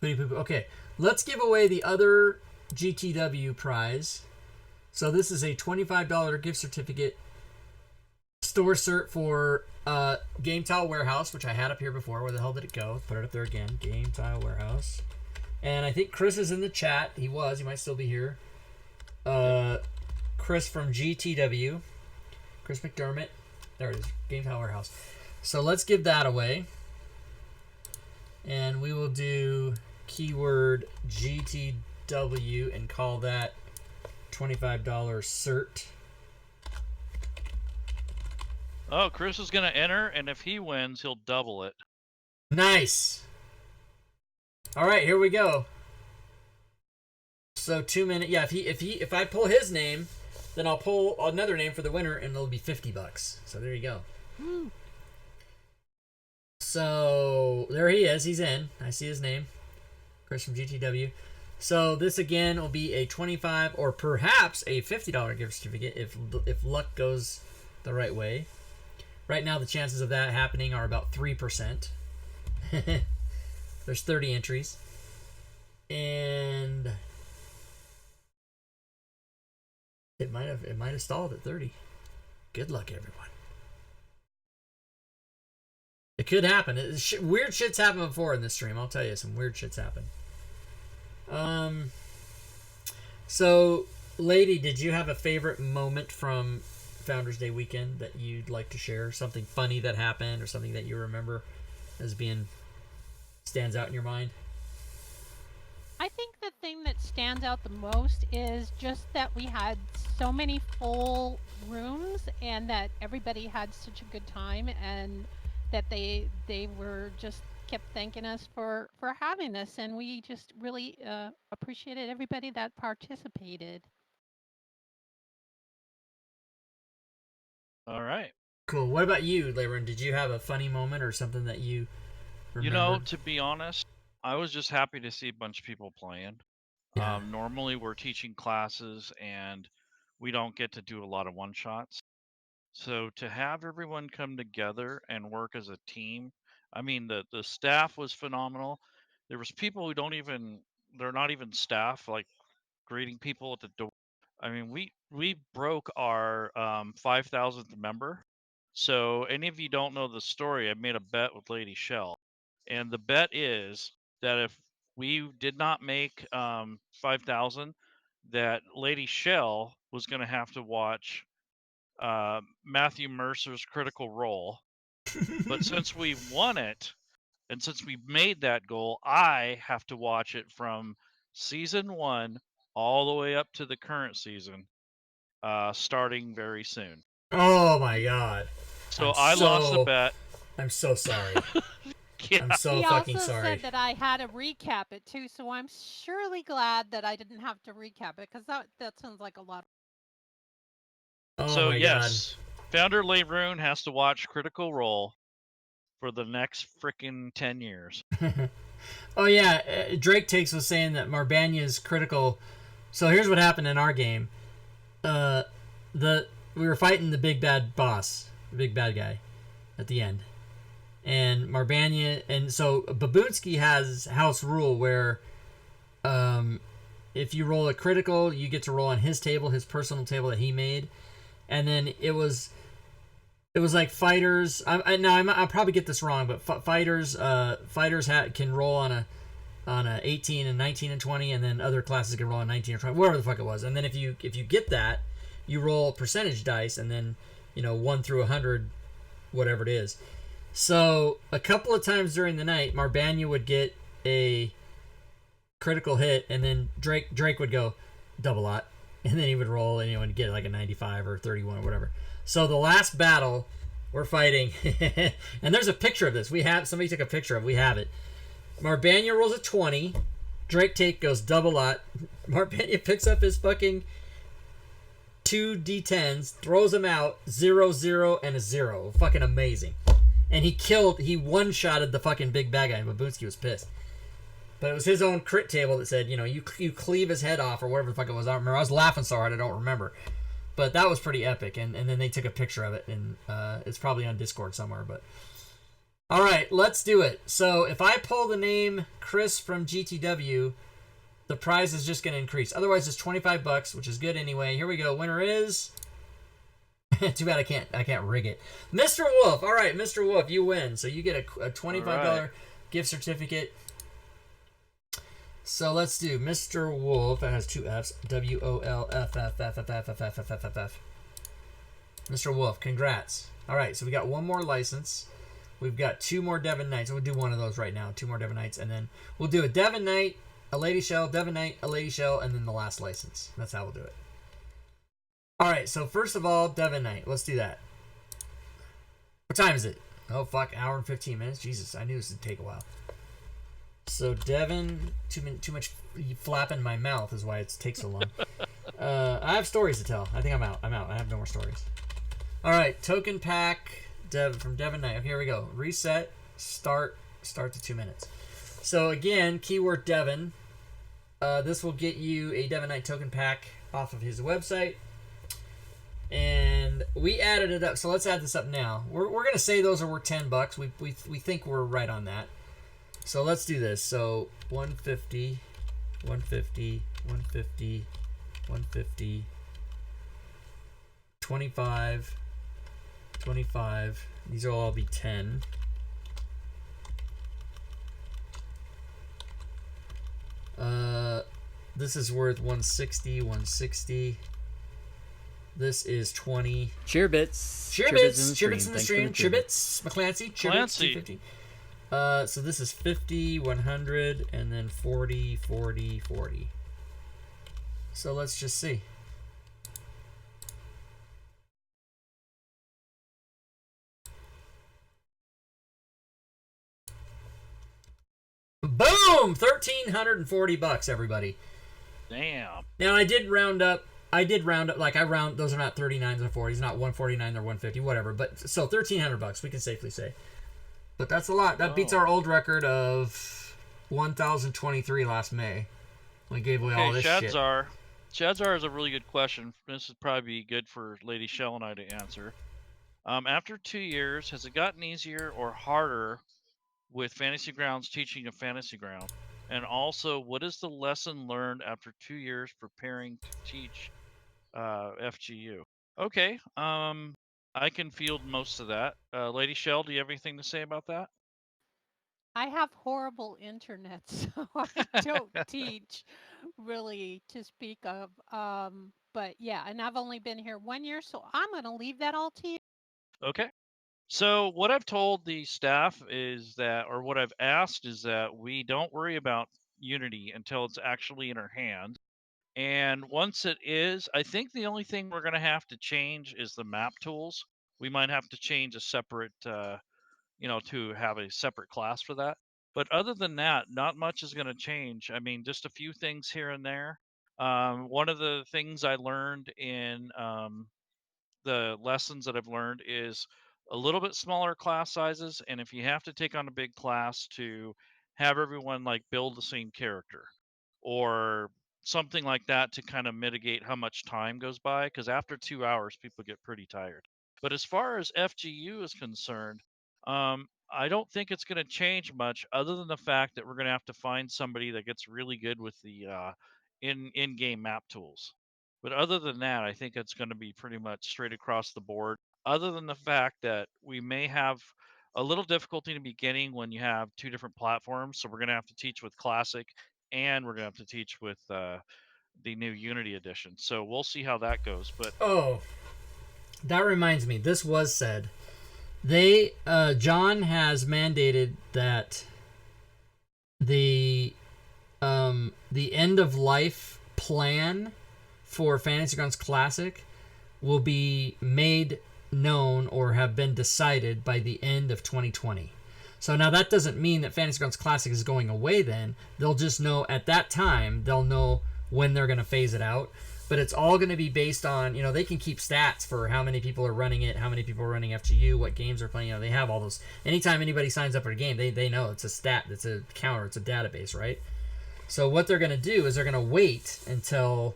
Pooty Poo Poo. Okay. Let's give away the other GTW prize. So this is a $25 gift certificate store cert for Game Tile Warehouse, which I had up here before. Where the hell did it go? Put it up there again. Game Tile Warehouse. And I think Chris is in the chat. He might still be here. Chris from GTW. Chris McDermott. There it is. Game Tile Warehouse. So let's give that away. And we will do keyword GTW and call that $25 cert. Oh, Chris is going to enter, and if he wins, he'll double it. Nice. All right, here we go. So 2 minutes. Yeah, if I pull his name, then I'll pull another name for the winner, and it'll be $50. So there you go. Woo. So there he is. He's in. I see his name, Chris from GTW. So this again will be a $25 or perhaps a $50 gift certificate if luck goes the right way. Right now, the chances of that happening are about 3%. There's 30 entries, and it might have stalled at 30. Good luck, everyone. It could happen. Weird shit's happened before in this stream. I'll tell you, some weird shit's happened. So, lady, did you have a favorite moment from Founders Day weekend that you'd like to share? Something funny that happened, or something that you remember as being stands out in your mind? I think the thing that stands out the most is just that we had so many full rooms and that everybody had such a good time, and that they were just kept thanking us for having this, and we just really appreciated everybody that participated. All right. Cool. What about you, Leron? Did you have a funny moment or something that you remember? To be honest, I was just happy to see a bunch of people playing. Yeah. Normally we're teaching classes and we don't get to do a lot of one-shots. So to have everyone come together and work as a team, I mean, the staff was phenomenal. There was people who they're not even staff, like greeting people at the door. I mean, we broke our 5,000th member. So any of you don't know the story, I made a bet with Lady Shell. And the bet is that if we did not make 5,000, that Lady Shell was going to have to watch Matthew Mercer's Critical Role. But since we won it, and since we made that goal, I have to watch it from season 1 all the way up to the current season, starting very soon. Oh my god. So I lost the bet. I'm so sorry. Yeah. I'm so He fucking also sorry. said that I had to recap it too, so I'm surely glad that I didn't have to recap it, because that sounds like a lot. Oh So my yes, Founder Leroon has to watch Critical Role for the next frickin' 10 years. God. Oh yeah, Drake Takes was saying that Marbania's critical. So here's what happened in our game. We were fighting the big bad boss, the big bad guy, at the end, and Marbania, and so Babunsky has house rule where, if you roll a critical, you get to roll on his table, his personal table that he made. And then it was like fighters. I'll probably get this wrong, but fighters can roll on a 18 and 19 and 20, and then other classes can roll on 19 or 20, whatever the fuck it was. And then if you get that, you roll percentage dice, and then 1 through 100, whatever it is. So a couple of times during the night, Marbanya would get a critical hit, and then Drake would go double lot, and then he would roll, and he would get like a 95 or 31 or whatever. So the last battle we're fighting, and there's a picture of this. Somebody took a picture of it. We have it. Marbanya rolls a 20. Drake Tate goes double lot. Marbanya picks up his fucking 2 D10s, throws them out, 0, 0, and a 0. Fucking amazing. And he one-shotted the fucking big bad guy, and Babunski was pissed. But it was his own crit table that said, you cleave his head off or whatever the fuck it was. I don't remember. I was laughing so hard I don't remember. But that was pretty epic. And then they took a picture of it, and it's probably on Discord somewhere. But all right, let's do it. So if I pull the name Chris from GTW, the prize is just going to increase. Otherwise, it's $25, which is good anyway. Here we go. Winner is... Too bad I can't rig it. Mr. Wolf. All right, Mr. Wolf, you win. So you get a $25 gift certificate. So let's do Mr. Wolf. That has 2 F's. WOLFFFFFFFFFF. Mr. Wolf, congrats. All right, so we got 1 more license. We've got 2 more Devon Knights. We'll do one of those right now. 2 more Devon Knights, and then we'll do a Devon Knight, a Lady Shell, Devon Knight, a Lady Shell, and then the last license. That's how we'll do it. All right, so first of all, Devon Knight. Let's do that. What time is it? Oh, fuck, hour and 15 minutes? Jesus, I knew this would take a while. So Devon, too much flapping my mouth is why it takes so long. I have stories to tell. I think I'm out. I have no more stories. All right, token pack from Devon Knight. Okay, here we go. Reset, start to 2 minutes. So again, keyword Devon. This will get you a Devon Knight token pack off of his website. And we added it up. So let's add this up now. We're going to say those are worth $10. We think we're right on that. So let's do this. So 150, 150, 150, 150, 25, 25. These will all be 10. This is worth 160, 160. This is 20. Cheerbits. Cheerbits in the stream. Cheerbits. McClancy. Cheerbits. 250. So this is 50, 100, and then 40, 40, 40. So let's just see. Boom! $1,340, everybody. Damn. Now I did round up. Those are not 39s or 40s, not 149 or 150, whatever. But so $1,300, we can safely say. But that's a lot. That beats our old record of 1,023 last May. We gave away all this shit. Shadzar is a really good question. This would probably be good for Lady Shell and I to answer. After 2 years, has it gotten easier or harder with Fantasy Grounds teaching a Fantasy Ground? And also, what is the lesson learned after 2 years preparing to teach FGU? Okay. I can field most of that. Lady Shell, do you have anything to say about that? I have horrible internet, so I don't teach really to speak of. But yeah, and I've only been here 1 year, so I'm going to leave that all to you. Okay. So what I've told the staff is that, or what I've asked is that we don't worry about Unity until it's actually in our hand. And once it is, I think the only thing we're going to have to change is the map tools. We might have to change a separate, to have a separate class for that. But other than that, not much is going to change. I mean, just a few things here and there. One of the things I learned in the lessons that I've learned is a little bit smaller class sizes. And if you have to take on a big class, to have everyone like build the same character or something like that to kind of mitigate how much time goes by, because after 2 hours people get pretty tired. But as far as FGU is concerned, I don't think it's going to change much, other than the fact that we're going to have to find somebody that gets really good with the in-game map tools. But other than that, I think it's going to be pretty much straight across the board. Other than the fact that we may have a little difficulty in the beginning when you have two different platforms. So we're going to have to teach with Classic, and we're going to have to teach with the new Unity edition. So we'll see how that goes. But Oh, that reminds me. This was said. John has mandated that the end of life plan for Fantasy Grounds Classic will be made known or have been decided by the end of 2020. So now that doesn't mean that Fantasy Grounds Classic is going away then. They'll just know at that time, they'll know when they're going to phase it out. But it's all going to be based on, they can keep stats for how many people are running it, how many people are running FGU, what games are playing. They have all those. Anytime anybody signs up for a game, they know it's a stat, it's a counter, it's a database, right? So what they're going to do is they're going to wait until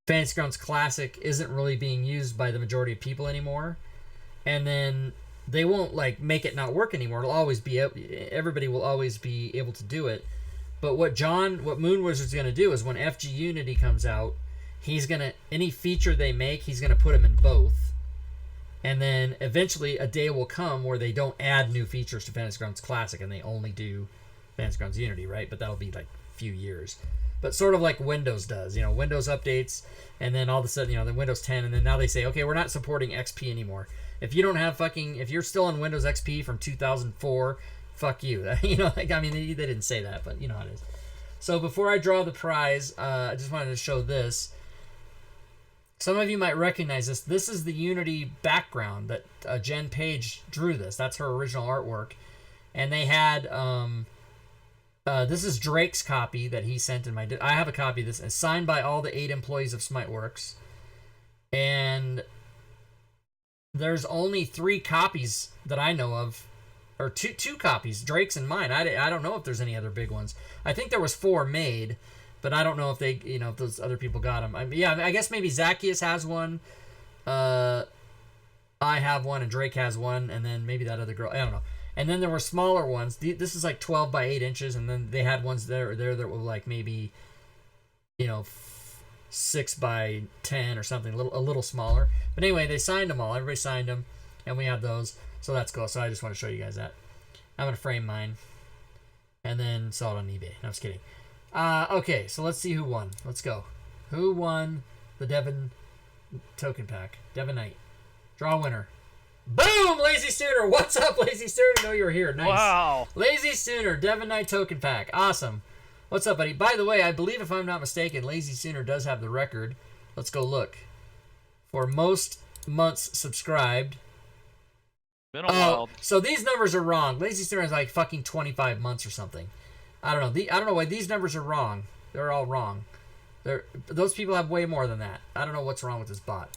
Fantasy Grounds Classic isn't really being used by the majority of people anymore. And then they won't make it not work anymore. It'll always be, everybody will always be able to do it. But what Moon Wizard's going to do is when FG Unity comes out, he's going to, any feature they make, he's going to put them in both. And then eventually a day will come where they don't add new features to Fantasy Grounds Classic and they only do Fantasy Grounds Unity, right? But that'll be a few years. But sort of like Windows does, Windows updates, and then all of a sudden, then Windows 10, and then now they say, okay, we're not supporting XP anymore. If you don't have if you're still on Windows XP from 2004, fuck you. They didn't say that, but you know how it is. So before I draw the prize, I just wanted to show this. Some of you might recognize this. This is the Unity background that Jen Page drew this. That's her original artwork. And they had, this is Drake's copy that he sent in I have a copy of this. It's signed by all the 8 employees of Smiteworks. And there's only 3 copies that I know of. Or two copies, Drake's and mine. I don't know if there's any other big ones. I think there was 4 made. But I don't know if they, if those other people got them. I guess maybe Zacchaeus has one. I have one, and Drake has one, and then maybe that other girl. I don't know. And then there were smaller ones. This is 12 by 8 inches, and then they had ones there that were maybe, 6 by 10 or something, a little smaller. But anyway, they signed them all. Everybody signed them, and we have those. So that's cool. So I just want to show you guys that. I'm gonna frame mine, and then sell it on eBay. No, I'm just kidding. Okay, so let's see who won. Let's go. Who won the Devon token pack? Devon Knight. Draw winner. Boom! Lazy Sooner. What's up, Lazy Sooner? Know you're here. Nice. Wow. Lazy Sooner. Devon Knight token pack. Awesome. What's up, buddy? By the way, I believe if I'm not mistaken, Lazy Sooner does have the record. Let's go look. For most months subscribed. Been a while. So these numbers are wrong. Lazy Sooner is fucking 25 months or something. I don't know. I don't know why these numbers are wrong. They're all wrong. Those people have way more than that. I don't know what's wrong with this bot.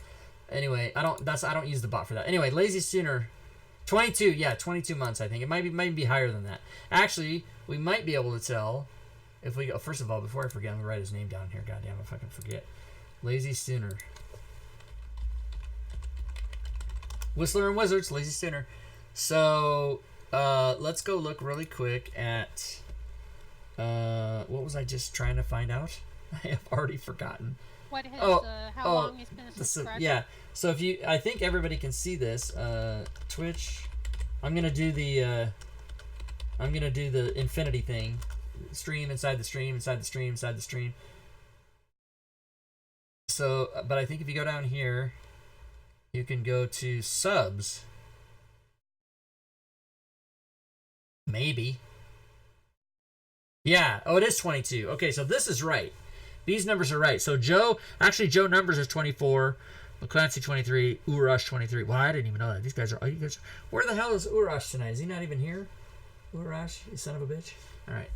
Anyway, I don't use the bot for that. Anyway, Lazy Sooner, 22. Yeah, 22 months. I think it might be higher than that. Actually, we might be able to tell if we go. First of all, before I forget, I'm gonna write his name down here. Goddamn, if I can forget. Lazy Sooner. Whistler and Wizards. Lazy Sooner. So let's go look really quick at. What was I just trying to find out? I have already forgotten. What has, how long he's been a subscriber? Yeah. So I think everybody can see this. Twitch. I'm gonna do the infinity thing. Stream inside the stream, inside the stream, inside the stream. So, but I think if you go down here, you can go to subs. Maybe. Yeah. Oh, it is 22. Okay, so this is right. These numbers are right. So Joe Numbers is 24, McClancy 23, Urash 23. Well, I didn't even know that. These guys are. Where the hell is Urash tonight? Is he not even here? Urash, you son of a bitch. All right.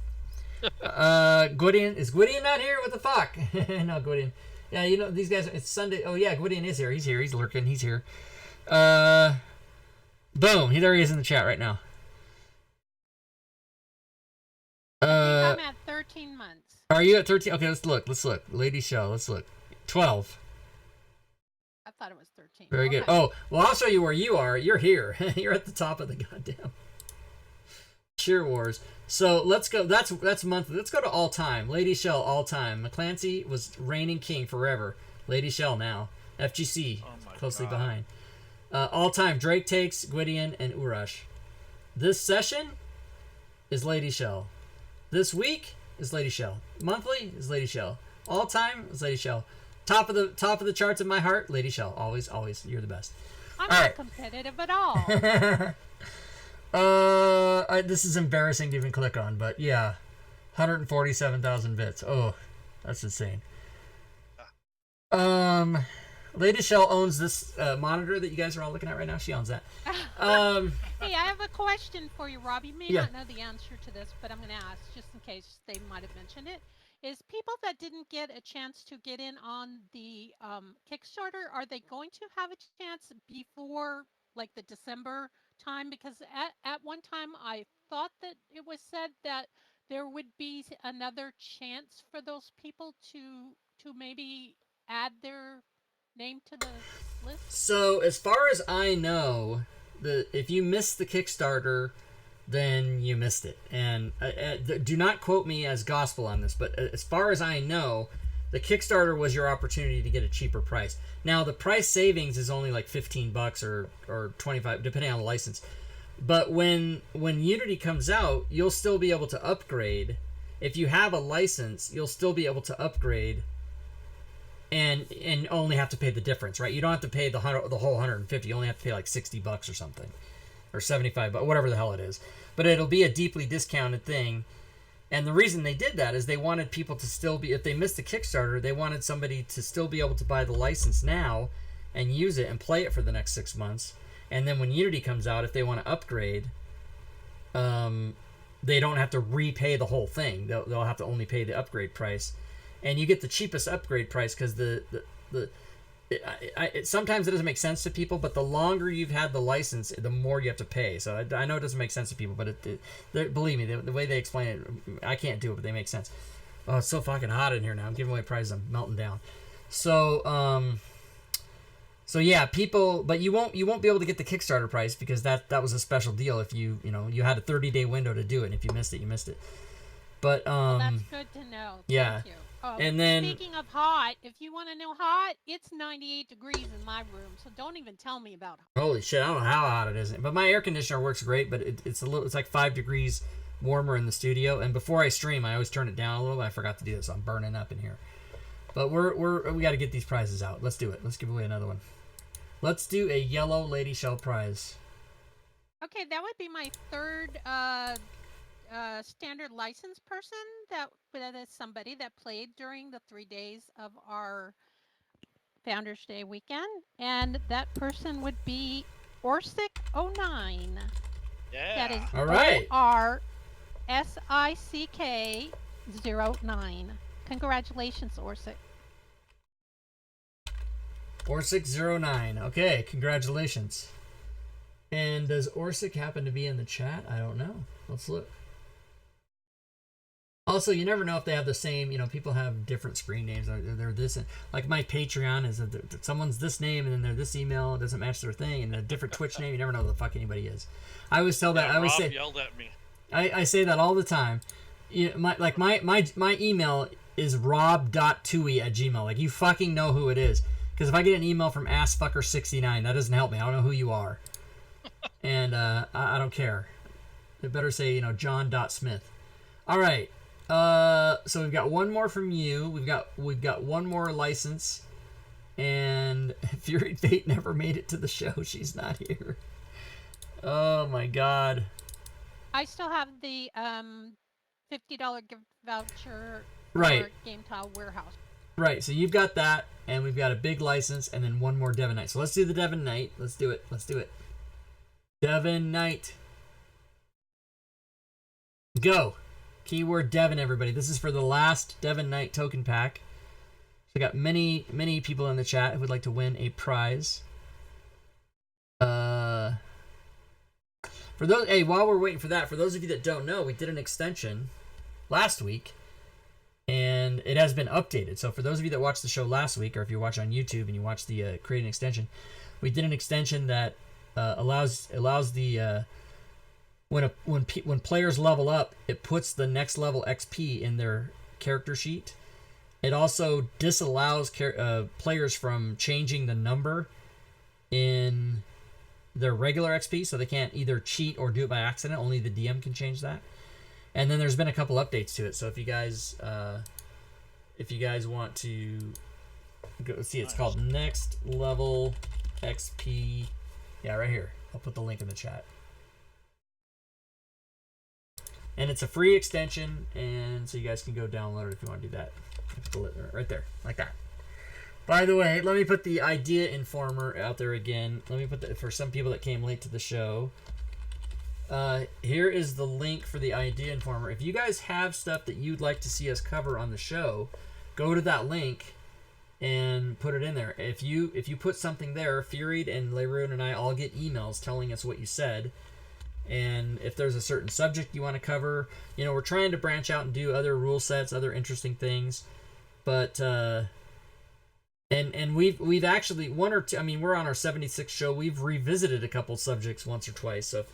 Gwydion, is Gwydion not here? What the fuck? No, Gwydion. Yeah, these guys. It's Sunday. Oh yeah, Gwydion is here. He's here. He's lurking. He's here. Boom. There he is in the chat right now. I'm at 13 months. Are you at 13? Okay, let's look. Lady Show, let's look. 12. I thought it was 13. Very good. Oh, well, I'll show you where you are. You're here. You're at the top of the goddamn. Cheer Wars. So let's go. That's monthly. Let's go to all time. Lady Shell all time. McClancy was reigning king forever. Lady Shell now. FGC closely behind. All time Drake takes Gwydion and Urash. This session is Lady Shell. This week is Lady Shell. Monthly is Lady Shell. All time is Lady Shell. Top of the charts in my heart, Lady Shell. Always, always, you're the best. I'm not competitive at all. This is embarrassing to even click on, but yeah, 147,000 bits. Oh, that's insane. Lady Shell owns this monitor that you guys are all looking at right now. She owns that. Hey, I have a question for you, Rob. You may not know the answer to this, but I'm going to ask just in case they might have mentioned it. Is people that didn't get a chance to get in on the Kickstarter, are they going to have a chance before like the December time? Because at one time I thought that it was said that there would be another chance for those people to maybe add their name to the list. So as far as I know, if you missed the Kickstarter, then you missed it. And do not quote me as gospel on this, but as far as I know, the Kickstarter was your opportunity to get a cheaper price. Now the price savings is only like $15 or $25, depending on the license. But when Unity comes out, you'll still be able to upgrade. If you have a license, you'll still be able to upgrade and only have to pay the difference, right? You don't have to pay the whole 150. You only have to pay like $60 or something, or $75, whatever the hell it is. But it'll be a deeply discounted thing. And the reason they did that is they wanted people to still be, if they missed the Kickstarter, they wanted somebody to still be able to buy the license now and use it and play it for the next 6 months. And then when Unity comes out, if they want to upgrade, they don't have to repay the whole thing. They'll have to only pay the upgrade price. And you get the cheapest upgrade price because sometimes it doesn't make sense to people, but the longer you've had the license, the more you have to pay. So I know it doesn't make sense to people, but believe me, the way they explain it, I can't do it, but they make sense. Oh, it's so fucking hot in here now. I'm giving away prizes. I'm melting down. So yeah, people, but you won't be able to get the Kickstarter price because that was a special deal. If you had a 30-day window to do it, and if you missed it, you missed it. But well, that's good to know. Yeah. Thank you. Oh, and then, speaking of hot, if you want to know hot, it's 98 degrees in my room, so don't even tell me about it. Holy shit, I don't know how hot it is. But my air conditioner works great, but it's like 5 degrees warmer in the studio. And before I stream, I always turn it down a little bit. I forgot to do this, so I'm burning up in here. But we got to get these prizes out. Let's do it. Let's give away another one. Let's do a yellow Lady Shell prize. Okay, that would be my third standard license person. That is somebody that played during the 3 days of our Founders Day weekend, and that person would be Orsick09. Yeah. That is all right. ORSICK09. Congratulations, Orsick. Orsick09. Okay, congratulations. And does Orsick happen to be in the chat? I don't know. Let's look. Also, you never know if they have the same, people have different screen names. They're this, like my Patreon is someone's this name and then they're this email. It doesn't match their thing, and a different Twitch name. You never know who the fuck anybody is. I always tell that. I always say. Yelled at me. I say that all the time. My email is rob.tui@gmail. Like, you fucking know who it is. Because if I get an email from assfucker69, that doesn't help me. I don't know who you are. And I don't care. It better say, John.Smith. All right. So we've got one more from you. We've got one more license. And Fury Fate never made it to the show. She's not here. Oh my god. I still have the $50 gift voucher right. for Game Tile Warehouse. Right, so you've got that, and we've got a big license, and then one more Devon Knight. So let's do the Devon Knight. Let's do it. Devon Knight. Go. Keyword Devon, everybody. This is for the last Devon Knight token pack. We got many people in the chat who would like to win a prize. For those, while we're waiting for that, for those of you that don't know, we did an extension last week, and it has been updated. So for those of you that watched the show last week, or if you watch on YouTube and you watch the create an extension, we did an extension that allows the when players level up, it puts the next level XP in their character sheet. It also disallows players from changing the number in their regular XP, so they can't either cheat or do it by accident. Only the DM can change that. And then there's been a couple updates to it. So if you guys want to go see, it's called Next Level XP. Yeah, right here. I'll put the link in the chat. And it's a free extension, and so you guys can go download it if you want to do that. Right there, like that. By the way, let me put the Idea Informer out there again. Let me put for some people that came late to the show. Here is the link for the Idea Informer. If you guys have stuff that you'd like to see us cover on the show, go to that link and put it in there. If you put something there, Fury and Leroon and I all get emails telling us what you said. And if there's a certain subject you want to cover, we're trying to branch out and do other rule sets, other interesting things. But and we've actually one or two. I mean, we're on our 76th show. We've revisited a couple subjects once or twice. So if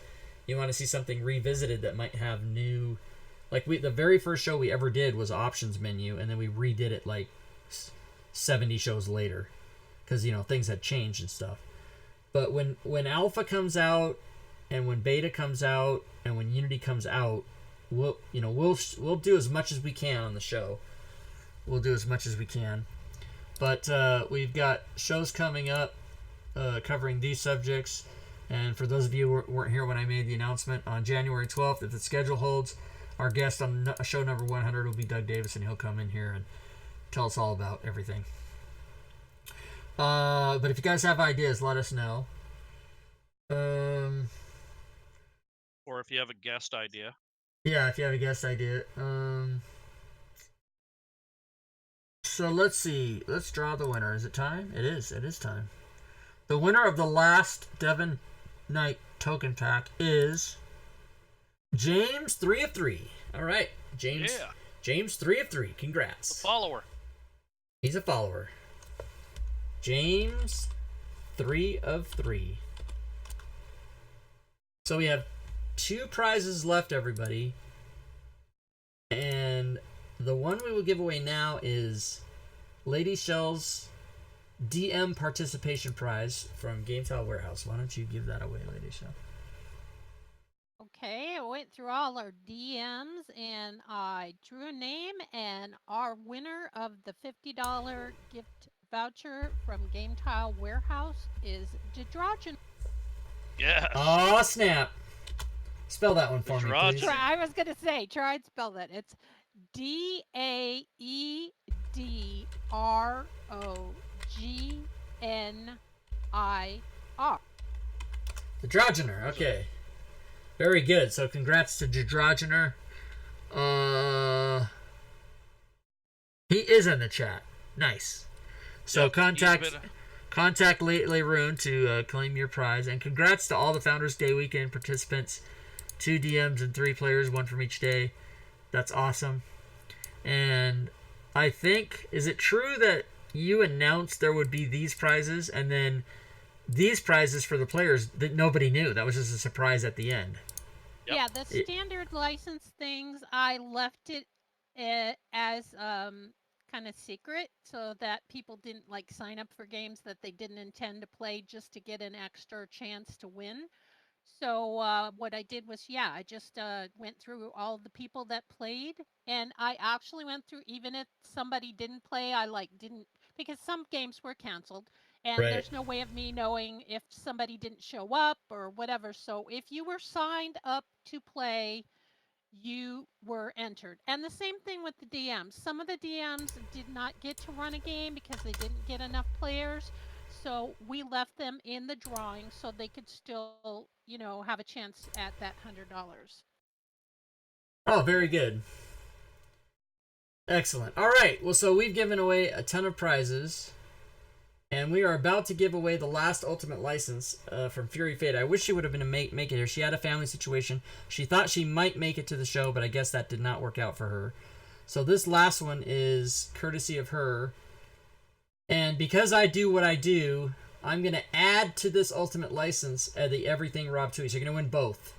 you want to see something revisited that might have new, like the very first show we ever did was options menu, and then we redid it like 70 shows later because things had changed and stuff. But when Alpha comes out, and when Beta comes out, and when Unity comes out, we'll do as much as we can on the show. We'll do as much as we can. But we've got shows coming up covering these subjects. And for those of you who weren't here when I made the announcement, on January 12th, if the schedule holds, our guest on show number 100 will be Doug Davis, and he'll come in here and tell us all about everything. But if you guys have ideas, let us know. Or if you have a guest idea. Yeah, if you have a guest idea. So let's see. Let's draw the winner. Is it time? It is. It is time. The winner of the last Devon Knight token pack is James 3 of 3. All right, James. Yeah. James 3 of 3. Congrats. A follower. He's a follower. James 3 of 3. So we have 2 prizes left, everybody. And the one we will give away now is Lady Shell's DM participation prize from Game Tile Warehouse. Why don't you give that away, Lady Shell? Okay, I went through all our DMs and I drew a name, and our winner of the $50 gift voucher from Game Tile Warehouse is Dedrogen. Yes. Oh, snap. Spell that one for me, please. I was going to say, try and spell that. It's Daedrogenir. Dedrogener, okay. Very good. So congrats to Dedrogener. He is in the chat. Nice. So Yep, contact Leroon to claim your prize. And congrats to all the Founders Day weekend participants. 2 DMs and 3 players, 1 from each day. That's awesome. And I think, is it true that you announced there would be these prizes, and then these prizes for the players that nobody knew? That was just a surprise at the end. Yep. Yeah, the standard license things, I left it as kind of secret so that people didn't sign up for games that they didn't intend to play just to get an extra chance to win. So what I did was, I just went through all the people that played, and I actually went through, even if somebody didn't play, I didn't, because some games were canceled, and there's no way of me knowing if somebody didn't show up or whatever. So if you were signed up to play, you were entered. And the same thing with the DMs. Some of the DMs did not get to run a game because they didn't get enough players. So we left them in the drawing so they could still, have a chance at that $100. Oh, very good. Excellent. All right. Well, so we've given away a ton of prizes, and we are about to give away the last Ultimate License from Fury Fate. I wish she would have been to make it here. She had a family situation. She thought she might make it to the show, but I guess that did not work out for her. So this last one is courtesy of her. And because I do what I do, I'm going to add to this Ultimate License the Everything Rob Tui. So you're going to win both.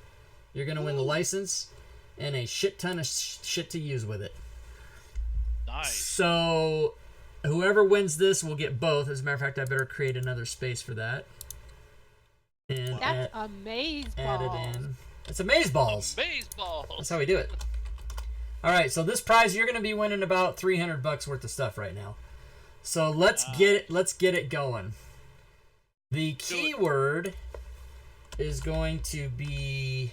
You're going to win the license and a shit ton of shit to use with it. Nice. So whoever wins this will get both. As a matter of fact, I better create another space for that. And That's amazeballs. add it in. It's amazeballs. Amazeballs. That's how we do it. All right, so this prize, you're going to be winning about $300 worth of stuff right now. So let's get it going. The keyword is going to be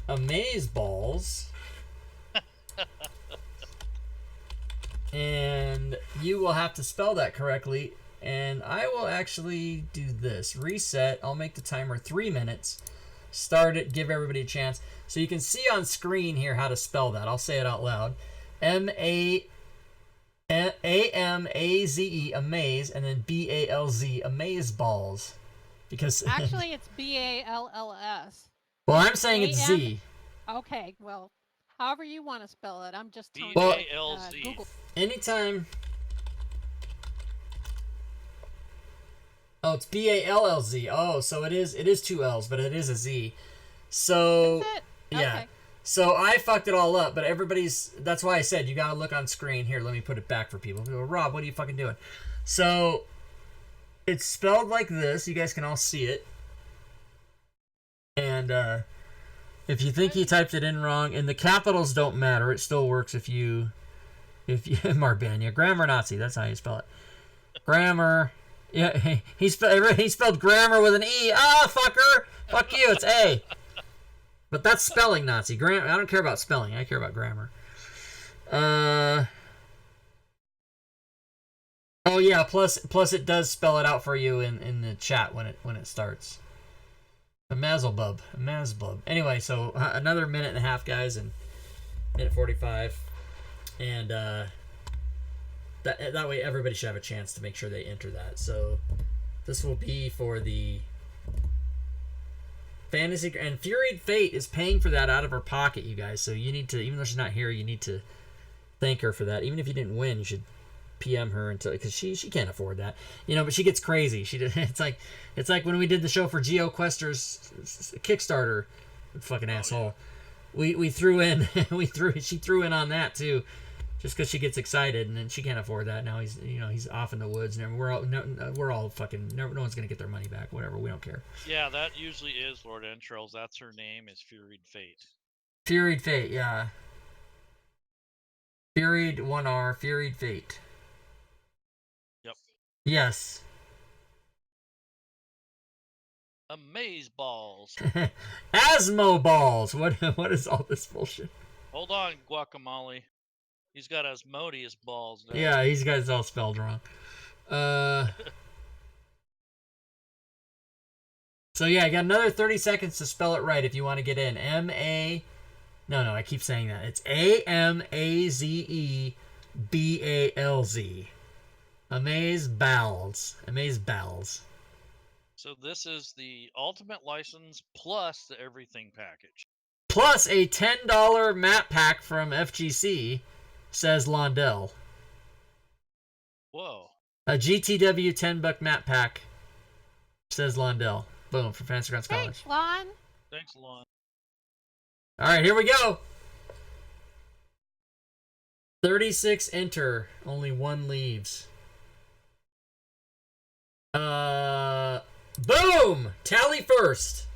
amazeballs. And you will have to spell that correctly. And I will actually do this. Reset. I'll make the timer 3 minutes. Start it. Give everybody a chance. So you can see on screen here how to spell that. I'll say it out loud. M-A-A-M-A-Z-E, amaze, and then B-A-L-Z, amazeballs. Because Actually, it's B-A-L-L-S. well, I'm saying it's Z. Okay, well, however you want to spell it. I'm just telling B-A-L-Z. Google. Anytime. Oh, it's B-A-L-L-Z. Oh, so it is 2 L's, but it is a Z. So Is it? yeah. Okay. So I fucked it all up, but that's why I said you gotta look on screen. Here, let me put it back for people. People go, Rob, what are you fucking doing? So it's spelled like this. You guys can all see it. And if you think you typed it in wrong, and the capitals don't matter, it still works if you Marbania. Grammar Nazi, that's how you spell it. Grammar. Yeah, he spelled grammar with an E. Ah, fucker! Fuck you, it's A. But that's spelling Nazi. I don't care about spelling. I care about grammar. Oh yeah. Plus it does spell it out for you in the chat when it starts. A mazelbub. Anyway, so another minute and a half, guys, and minute 45, and that way everybody should have a chance to make sure they enter that. So this will be for the Fantasy, and Furied Fate is paying for that out of her pocket, you guys. So you need to, even though she's not here, you need to thank her for that. Even if you didn't win, you should PM her until, because she can't afford that, but she gets crazy. It's like when we did the show for GeoQuester's Kickstarter, fucking asshole. We threw in she threw in on that too, just because she gets excited, and then she can't afford that. Now he's off in the woods, and we're all fucking no one's gonna get their money back. Whatever, we don't care. Yeah, that usually is Lord Entrails. That's her name, is Furied Fate. Furied Fate, yeah. Furied 1R, Furied Fate. Yep. Yes. Amazeballs. Asmo balls. What is all this bullshit? Hold on, Guacamole. He's got Asmodeus balls now. Yeah, he's got it all spelled wrong. So yeah, I got another 30 seconds to spell it right if you want to get in. No, I keep saying that. It's AMAZEBALZ. Amazeballs. So this is the ultimate license plus the everything package. Plus a $10 map pack from FGC, says Londell. Whoa. A GTW $10 map pack, says Londell. Boom, for Fantasy Grounds College. Thanks, Lon. Thanks, Lon. All right, here we go. 36 enter, only 1 leaves. Boom! Tally first.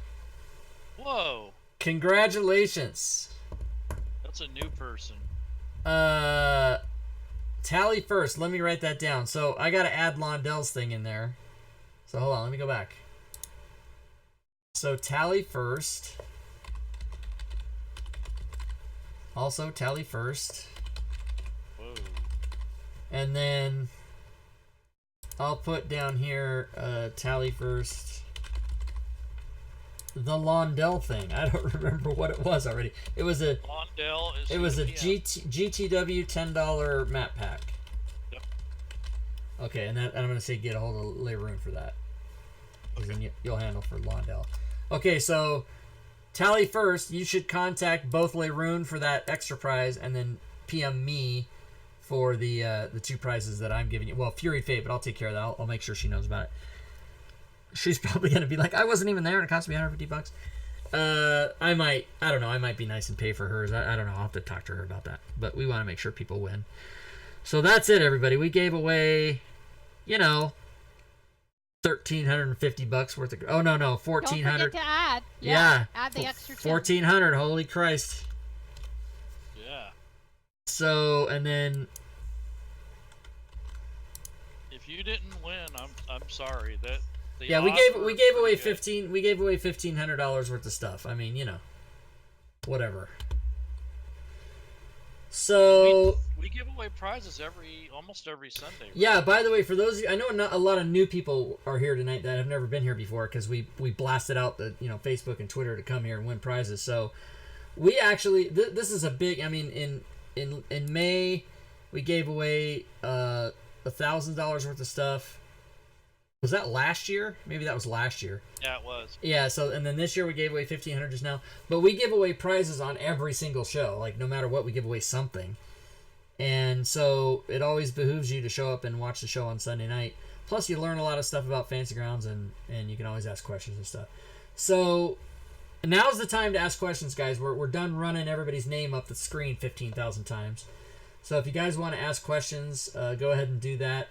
Whoa. Congratulations. That's a new person. Tally first. Let me write that down. So I got to add Londell's thing in there. So hold on, let me go back. So tally first. Also tally first. Whoa. And then I'll put down here tally first. The Londell thing. I don't remember what it was already. It was a Londell is. It was a GTW $10 map pack. Yep. Okay, and I'm gonna say get a hold of Leroon for that. Okay. Then you'll handle for Londell. Okay, so tally first. You should contact both Leroon for that extra prize, and then PM me for the 2 prizes that I'm giving you. Well, Fury Fate, but I'll take care of that. I'll make sure she knows about it. She's probably gonna be like, I wasn't even there, and it cost me $150. I don't know, I might be nice and pay for hers. I don't know, I'll have to talk to her about that. But we want to make sure people win. So that's it, everybody. We gave away, $1,350 worth of. Oh no, $1,400. Don't forget to add. Yeah. Add the extra 10. $1,400. Holy Christ. Yeah. So, and then. If you didn't win, I'm sorry. We gave away $1,500 worth of stuff. I mean, whatever. So we give away prizes almost every Sunday. Right? Yeah. By the way, for those of you, I know not a lot of new people are here tonight that have never been here before because we blasted out the Facebook and Twitter to come here and win prizes. So we actually this is a big. I mean, in May we gave away $1,000 worth of stuff. Was that last year? Maybe that was last year. Yeah, it was. Yeah, so and then this year we gave away $1,500 just now. But we give away prizes on every single show. Like no matter what, we give away something. And so it always behooves you to show up and watch the show on Sunday night. Plus you learn a lot of stuff about Fancy Grounds and you can always ask questions and stuff. So now's the time to ask questions, guys. We're done running everybody's name up the screen 15,000 times. So if you guys want to ask questions, go ahead and do that.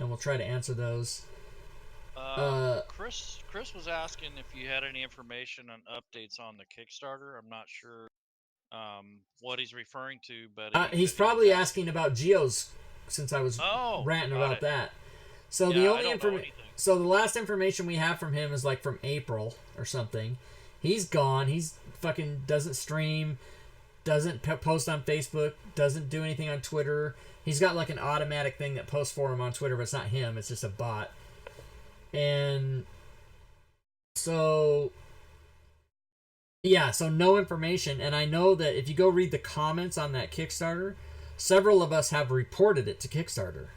And we'll try to answer those. Chris was asking if you had any information on updates on the Kickstarter. I'm not sure what he's referring to, but he's probably asking about Geo's since I was ranting about it. that. So the only so the last information we have from him is like from April or something. He's gone. He's fucking doesn't stream, doesn't post on Facebook, doesn't do anything on Twitter. He's got like an automatic thing that posts for him on Twitter, but it's not him. It's just a bot. And so, yeah, so no information. And I know that if you go read the comments on that Kickstarter, several of us have reported it to Kickstarter.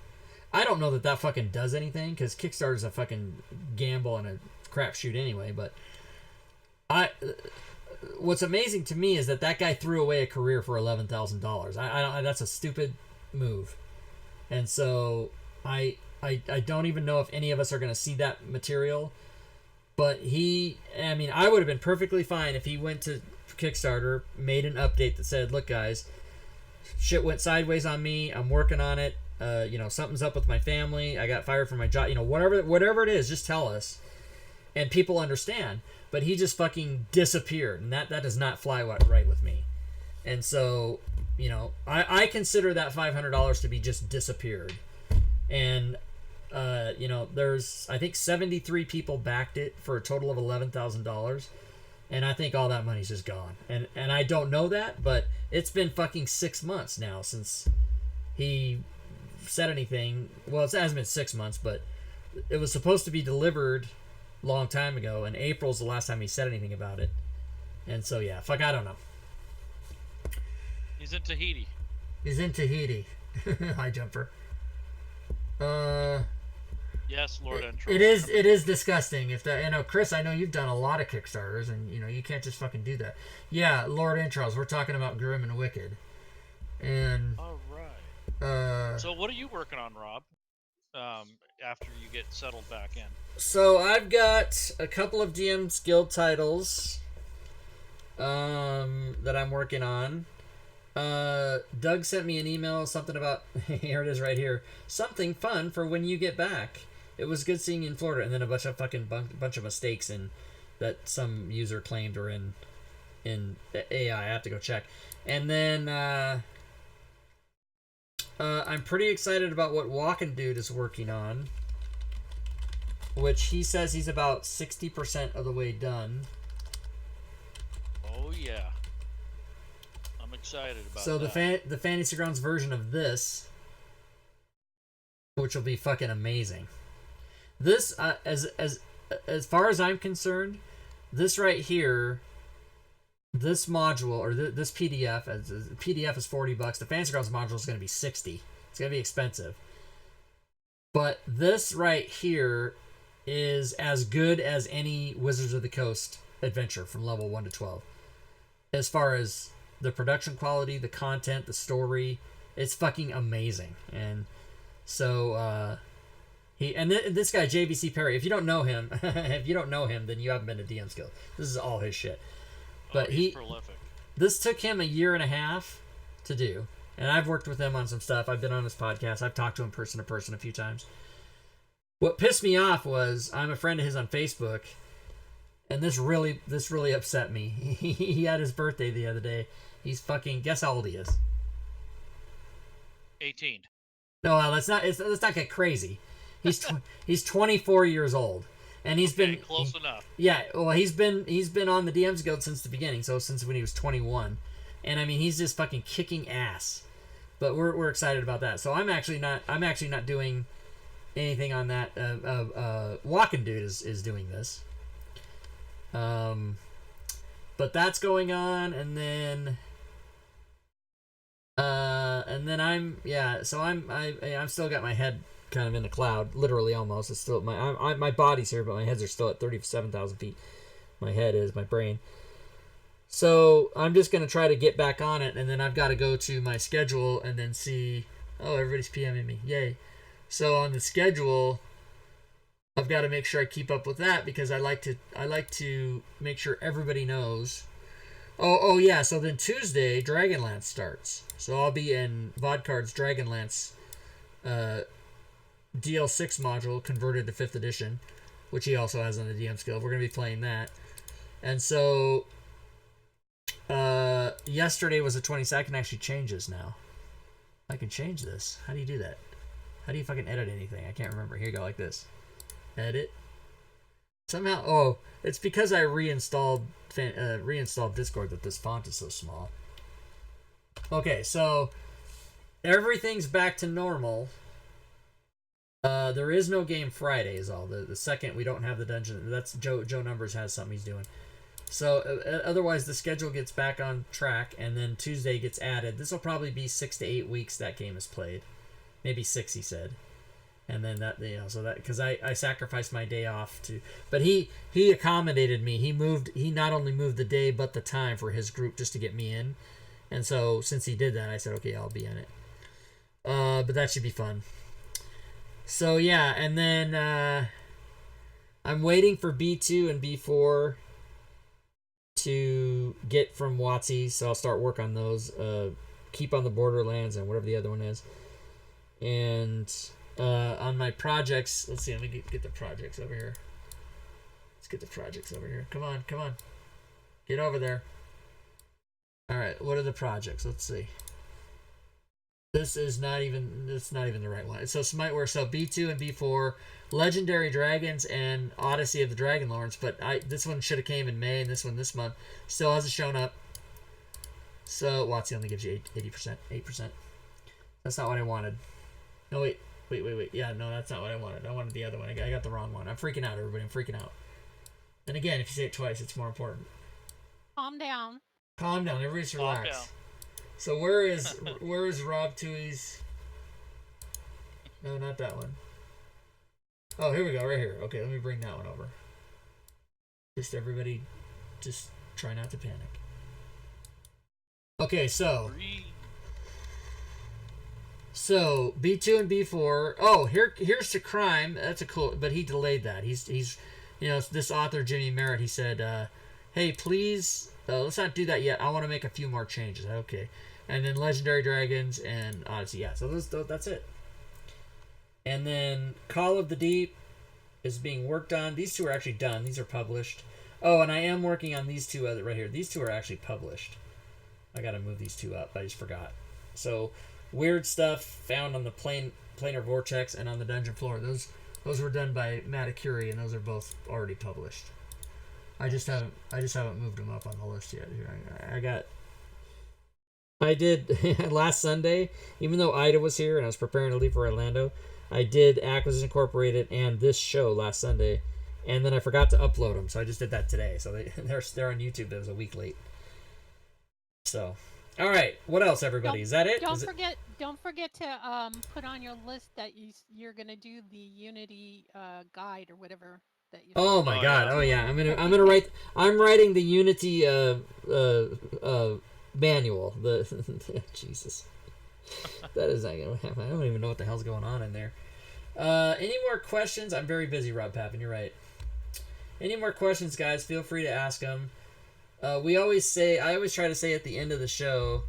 I don't know that fucking does anything because Kickstarter's a fucking gamble and a crapshoot anyway. But what's amazing to me is that guy threw away a career for $11,000. That's a stupid move. And so I don't even know if any of us are going to see that material. But I would have been perfectly fine if he went to Kickstarter, made an update that said, look, guys, shit went sideways on me. I'm working on it. Something's up with my family. I got fired from my job. Whatever it is, just tell us. And people understand. But he just fucking disappeared. And that does not fly right with me. And so, I consider that $500 to be just disappeared. And there's I think 73 people backed it for a total of $11,000, and I think all that money's just gone. And I don't know that, but it's been fucking 6 months now since he said anything. Well, it hasn't been 6 months, but it was supposed to be delivered a long time ago, and April's the last time he said anything about it. And so yeah, I don't know. He's in Tahiti. Hi, Jumper. Yes, Lord Entro. It is disgusting. If that, Chris, I know you've done a lot of Kickstarters, and you can't just fucking do that. Yeah, Lord Intros. We're talking about Grim and Wicked, and all right. So what are you working on, Rob? After you get settled back in. So I've got a couple of DM's Guild titles, that I'm working on. Doug sent me an email, something about, here it is right here, something fun for when you get back. It was good seeing you in Florida, and then a bunch of fucking bunch of mistakes that some user claimed are in AI. I have to go check. And then I'm pretty excited about what Walking Dude is working on, which he says he's about 60% of the way done. Oh yeah. Excited about so that. The Fantasy Grounds version of this, which will be fucking amazing. This as far as I'm concerned, this right here, this module or this PDF, PDF is $40. The Fantasy Grounds module is going to be $60. It's going to be expensive. But this right here is as good as any Wizards of the Coast adventure from level 1 to 12. As far as the production quality, the content, the story, it's fucking amazing. And so This guy JVC Perry. If you don't know him, then you haven't been to DM Skills. This is all his shit. But he's prolific. This took him a year and a half to do, and I've worked with him on some stuff. I've been on his podcast. I've talked to him person to person a few times. What pissed me off was I'm a friend of his on Facebook, and this really upset me. He had his birthday the other day. He's fucking, guess how old he is? 18. No, let's not get crazy. He's 24 years old, and he's been close enough. Yeah, well, he's been on the DMs Guild since the beginning, so since when he was 21, and I mean he's just fucking kicking ass. But we're excited about that. So I'm actually not doing anything on that. Walking Dude is doing this. But that's going on, and then I'm still got my head kind of in the cloud, literally almost. It's still my body's here, but my heads are still at 37,000 feet. My head is my brain. So I'm just gonna try to get back on it, and then I've got to go to my schedule and then see. Oh, everybody's PMing me, yay! So on the schedule, I've got to make sure I keep up with that because I like to make sure everybody knows. Oh yeah. So then Tuesday, Dragonlance starts. So I'll be in Vodcard's Dragonlance DL6 module converted to 5th edition, which he also has on the DM skill. We're going to be playing that. And so yesterday was the 22nd. I can actually change this now. I can change this. How do you do that? How do you fucking edit anything? I can't remember. Here you go, like this. Edit. Somehow, oh, it's because I reinstalled Discord that this font is so small. Okay, so everything's back to normal. There is no game Friday is all. The second we don't have the dungeon. That's Joe Numbers has something he's doing. So otherwise the schedule gets back on track, and then Tuesday gets added. This will probably be 6 to 8 weeks that game is played. Maybe 6, he said. And then that, so that, because I sacrificed my day off to, but he accommodated me. He not only moved the day but the time for his group just to get me in. And so since he did that, I said, okay, I'll be in it. But that should be fun. So yeah, and then I'm waiting for B2 and B4 to get from WotC, so I'll start work on those. Keep on the Borderlands and whatever the other one is. And on my projects, let's see, let me get the projects over here. Let's get the projects over here. Come on. Get over there. Alright, what are the projects? Let's see. This is not even the right one. So Smiteworks, so B2 and B4, Legendary Dragons and Odyssey of the Dragonlords, but this one should have came in May, and this one this month. Still hasn't shown up. So WotC only gives you 80%. 8%. That's not what I wanted. No, wait. Yeah, no, that's not what I wanted. I wanted the other one. I got the wrong one. I'm freaking out, everybody. I'm freaking out. And again, if you say it twice, it's more important. Calm down. Calm down. Everybody's relax. So where is Rob Tui's? No, not that one. Oh, here we go, right here. Okay, let me bring that one over. Just everybody, just try not to panic. Okay, so B2 and B4. Oh, here's the crime. That's a cool, but he delayed that. He's this author Jimmy Merritt. He said, "Hey, please, let's not do that yet. I want to make a few more changes." Okay, and then Legendary Dragons and Odyssey. Yeah, so that's it. And then Call of the Deep is being worked on. These two are actually done. These are published. Oh, and I am working on these two right here. These two are actually published. I gotta move these two up. I just forgot. So. Weird Stuff found on the Planar Vortex and on the Dungeon Floor. Those were done by Matakuri, and those are both already published. I just haven't moved them up on the list yet. I did last Sunday, even though Ida was here and I was preparing to leave for Orlando. I did Acquisition Incorporated and this show last Sunday, and then I forgot to upload them, so I just did that today. So they're on YouTube. That was a week late. So. All right. What else, everybody? Is that it? Don't forget to put on your list that you're gonna do the Unity guide or whatever that you. Oh my God! Oh yeah, I'm gonna write. I'm writing the Unity manual. The Jesus, that is not gonna happen. I don't even know what the hell's going on in there. Any more questions? I'm very busy, Rob Pappin. You're right. Any more questions, guys? Feel free to ask them. I always try to say at the end of the show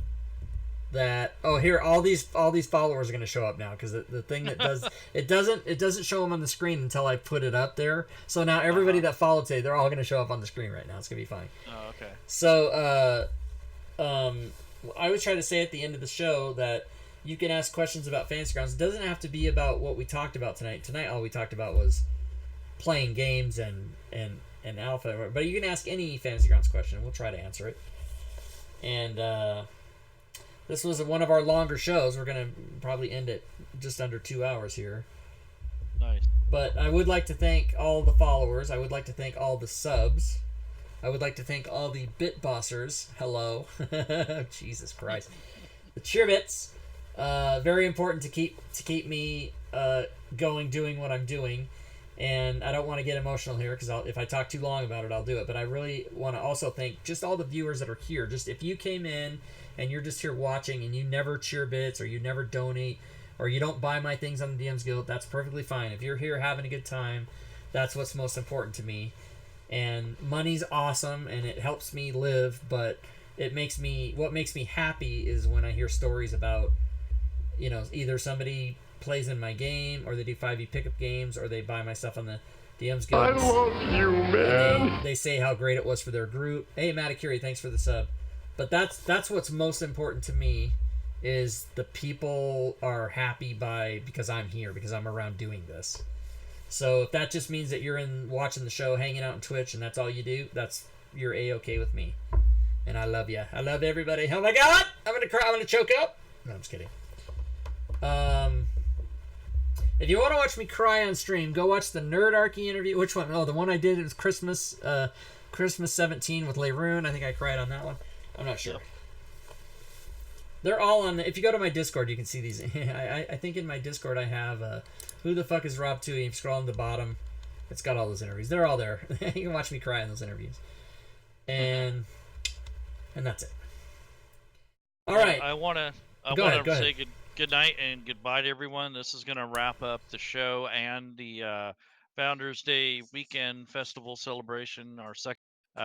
that here all these followers are going to show up now, because the thing that does it doesn't show them on the screen until I put it up there. So now everybody that followed today, they're all going to show up on the screen right now. It's going to be fine. Oh, okay. So I always try to say at the end of the show that you can ask questions about Fantasy Grounds. It doesn't have to be about what we talked about tonight. Tonight all we talked about was playing games and alpha, but you can ask any Fantasy Grounds question. We'll try to answer it. And this was one of our longer shows. We're going to probably end it just under 2 hours here. Nice. But I would like to thank all the followers. I would like to thank all the subs. I would like to thank all the bit bossers. Hello. Jesus Christ. The cheer bits. Very important to keep me going, doing what I'm doing. And I don't want to get emotional here, because if I talk too long about it, I'll do it. But I really want to also thank just all the viewers that are here. Just if you came in and you're just here watching and you never cheer bits, or you never donate, or you don't buy my things on the DMs Guild, that's perfectly fine. If you're here having a good time, that's what's most important to me. And money's awesome and it helps me live, but what makes me happy is when I hear stories about, either somebody plays in my game, or they do 5e pickup games, or they buy my stuff on the DMs Guild. I love you, man. They say how great it was for their group. Hey, Matakuri, thanks for the sub. But that's what's most important to me, is the people are happy because I'm here, because I'm around doing this. So if that just means that you're watching the show, hanging out on Twitch, and that's all you do, you're A-okay with me. And I love you. I love everybody. Oh my God! I'm gonna cry. I'm gonna choke up. No, I'm just kidding. If you want to watch me cry on stream, go watch the Nerdarchy interview. Which one? Oh, the one I did, it was Christmas 17 with Leroon. I think I cried on that one. I'm not sure. Yep. They're all on. If you go to my Discord, you can see these. I think in my Discord I have Who the Fuck is Rob Tui? You scroll on the bottom. It's got all those interviews. They're all there. You can watch me cry in those interviews. And that's it. All right. I want to say good night and goodbye to everyone. This is going to wrap up the show and the Founders Day weekend festival celebration. Our second.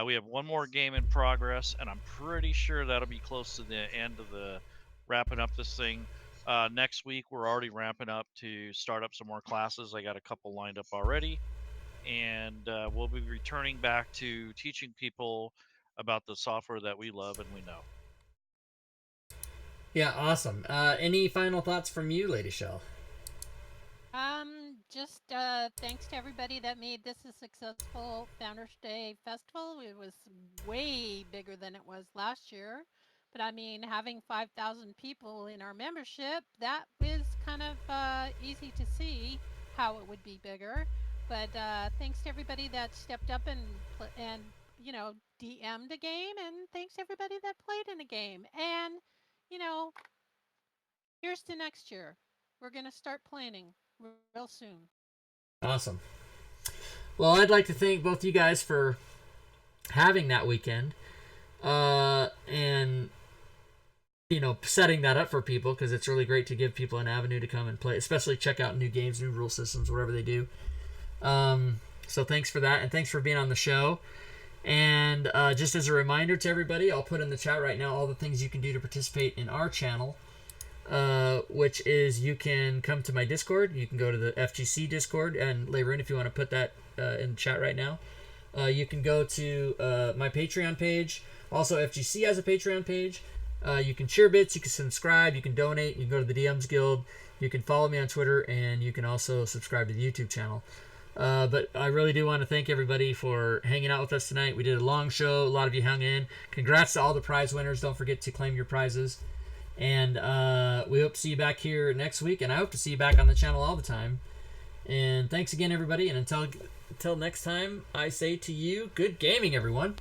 We have one more game in progress, and I'm pretty sure that'll be close to the end of the wrapping up this thing. Next week, we're already ramping up to start up some more classes. I got a couple lined up already, and we'll be returning back to teaching people about the software that we love and we know. Yeah, awesome. Any final thoughts from you, Lady Shell? Just thanks to everybody that made this a successful Founders Day festival. It was way bigger than it was last year. But I mean, having 5,000 people in our membership, that was kind of easy to see how it would be bigger. But thanks to everybody that stepped up and DM'd a game, and thanks to everybody that played in a game. And here's to next year. We're gonna start planning real soon. Awesome. Well, I'd like to thank both you guys for having that weekend, and setting that up for people, because it's really great to give people an avenue to come and play, especially check out new games, new rule systems, whatever they do. So thanks for that, and thanks for being on the show. And just as a reminder to everybody, I'll put in the chat right now all the things you can do to participate in our channel, which is you can come to my Discord. You can go to the FGC Discord, and Leroon, if you want to put that in the chat right now. You can go to my Patreon page. Also, FGC has a Patreon page. You can cheer bits, you can subscribe, you can donate, you can go to the DMs Guild, you can follow me on Twitter, and you can also subscribe to the YouTube channel. But I really do want to thank everybody for hanging out with us tonight. We did a long show. A lot of you hung in. Congrats to all the prize winners. Don't forget to claim your prizes. And we hope to see you back here next week. And I hope to see you back on the channel all the time. And thanks again, everybody. And until next time, I say to you, good gaming, everyone.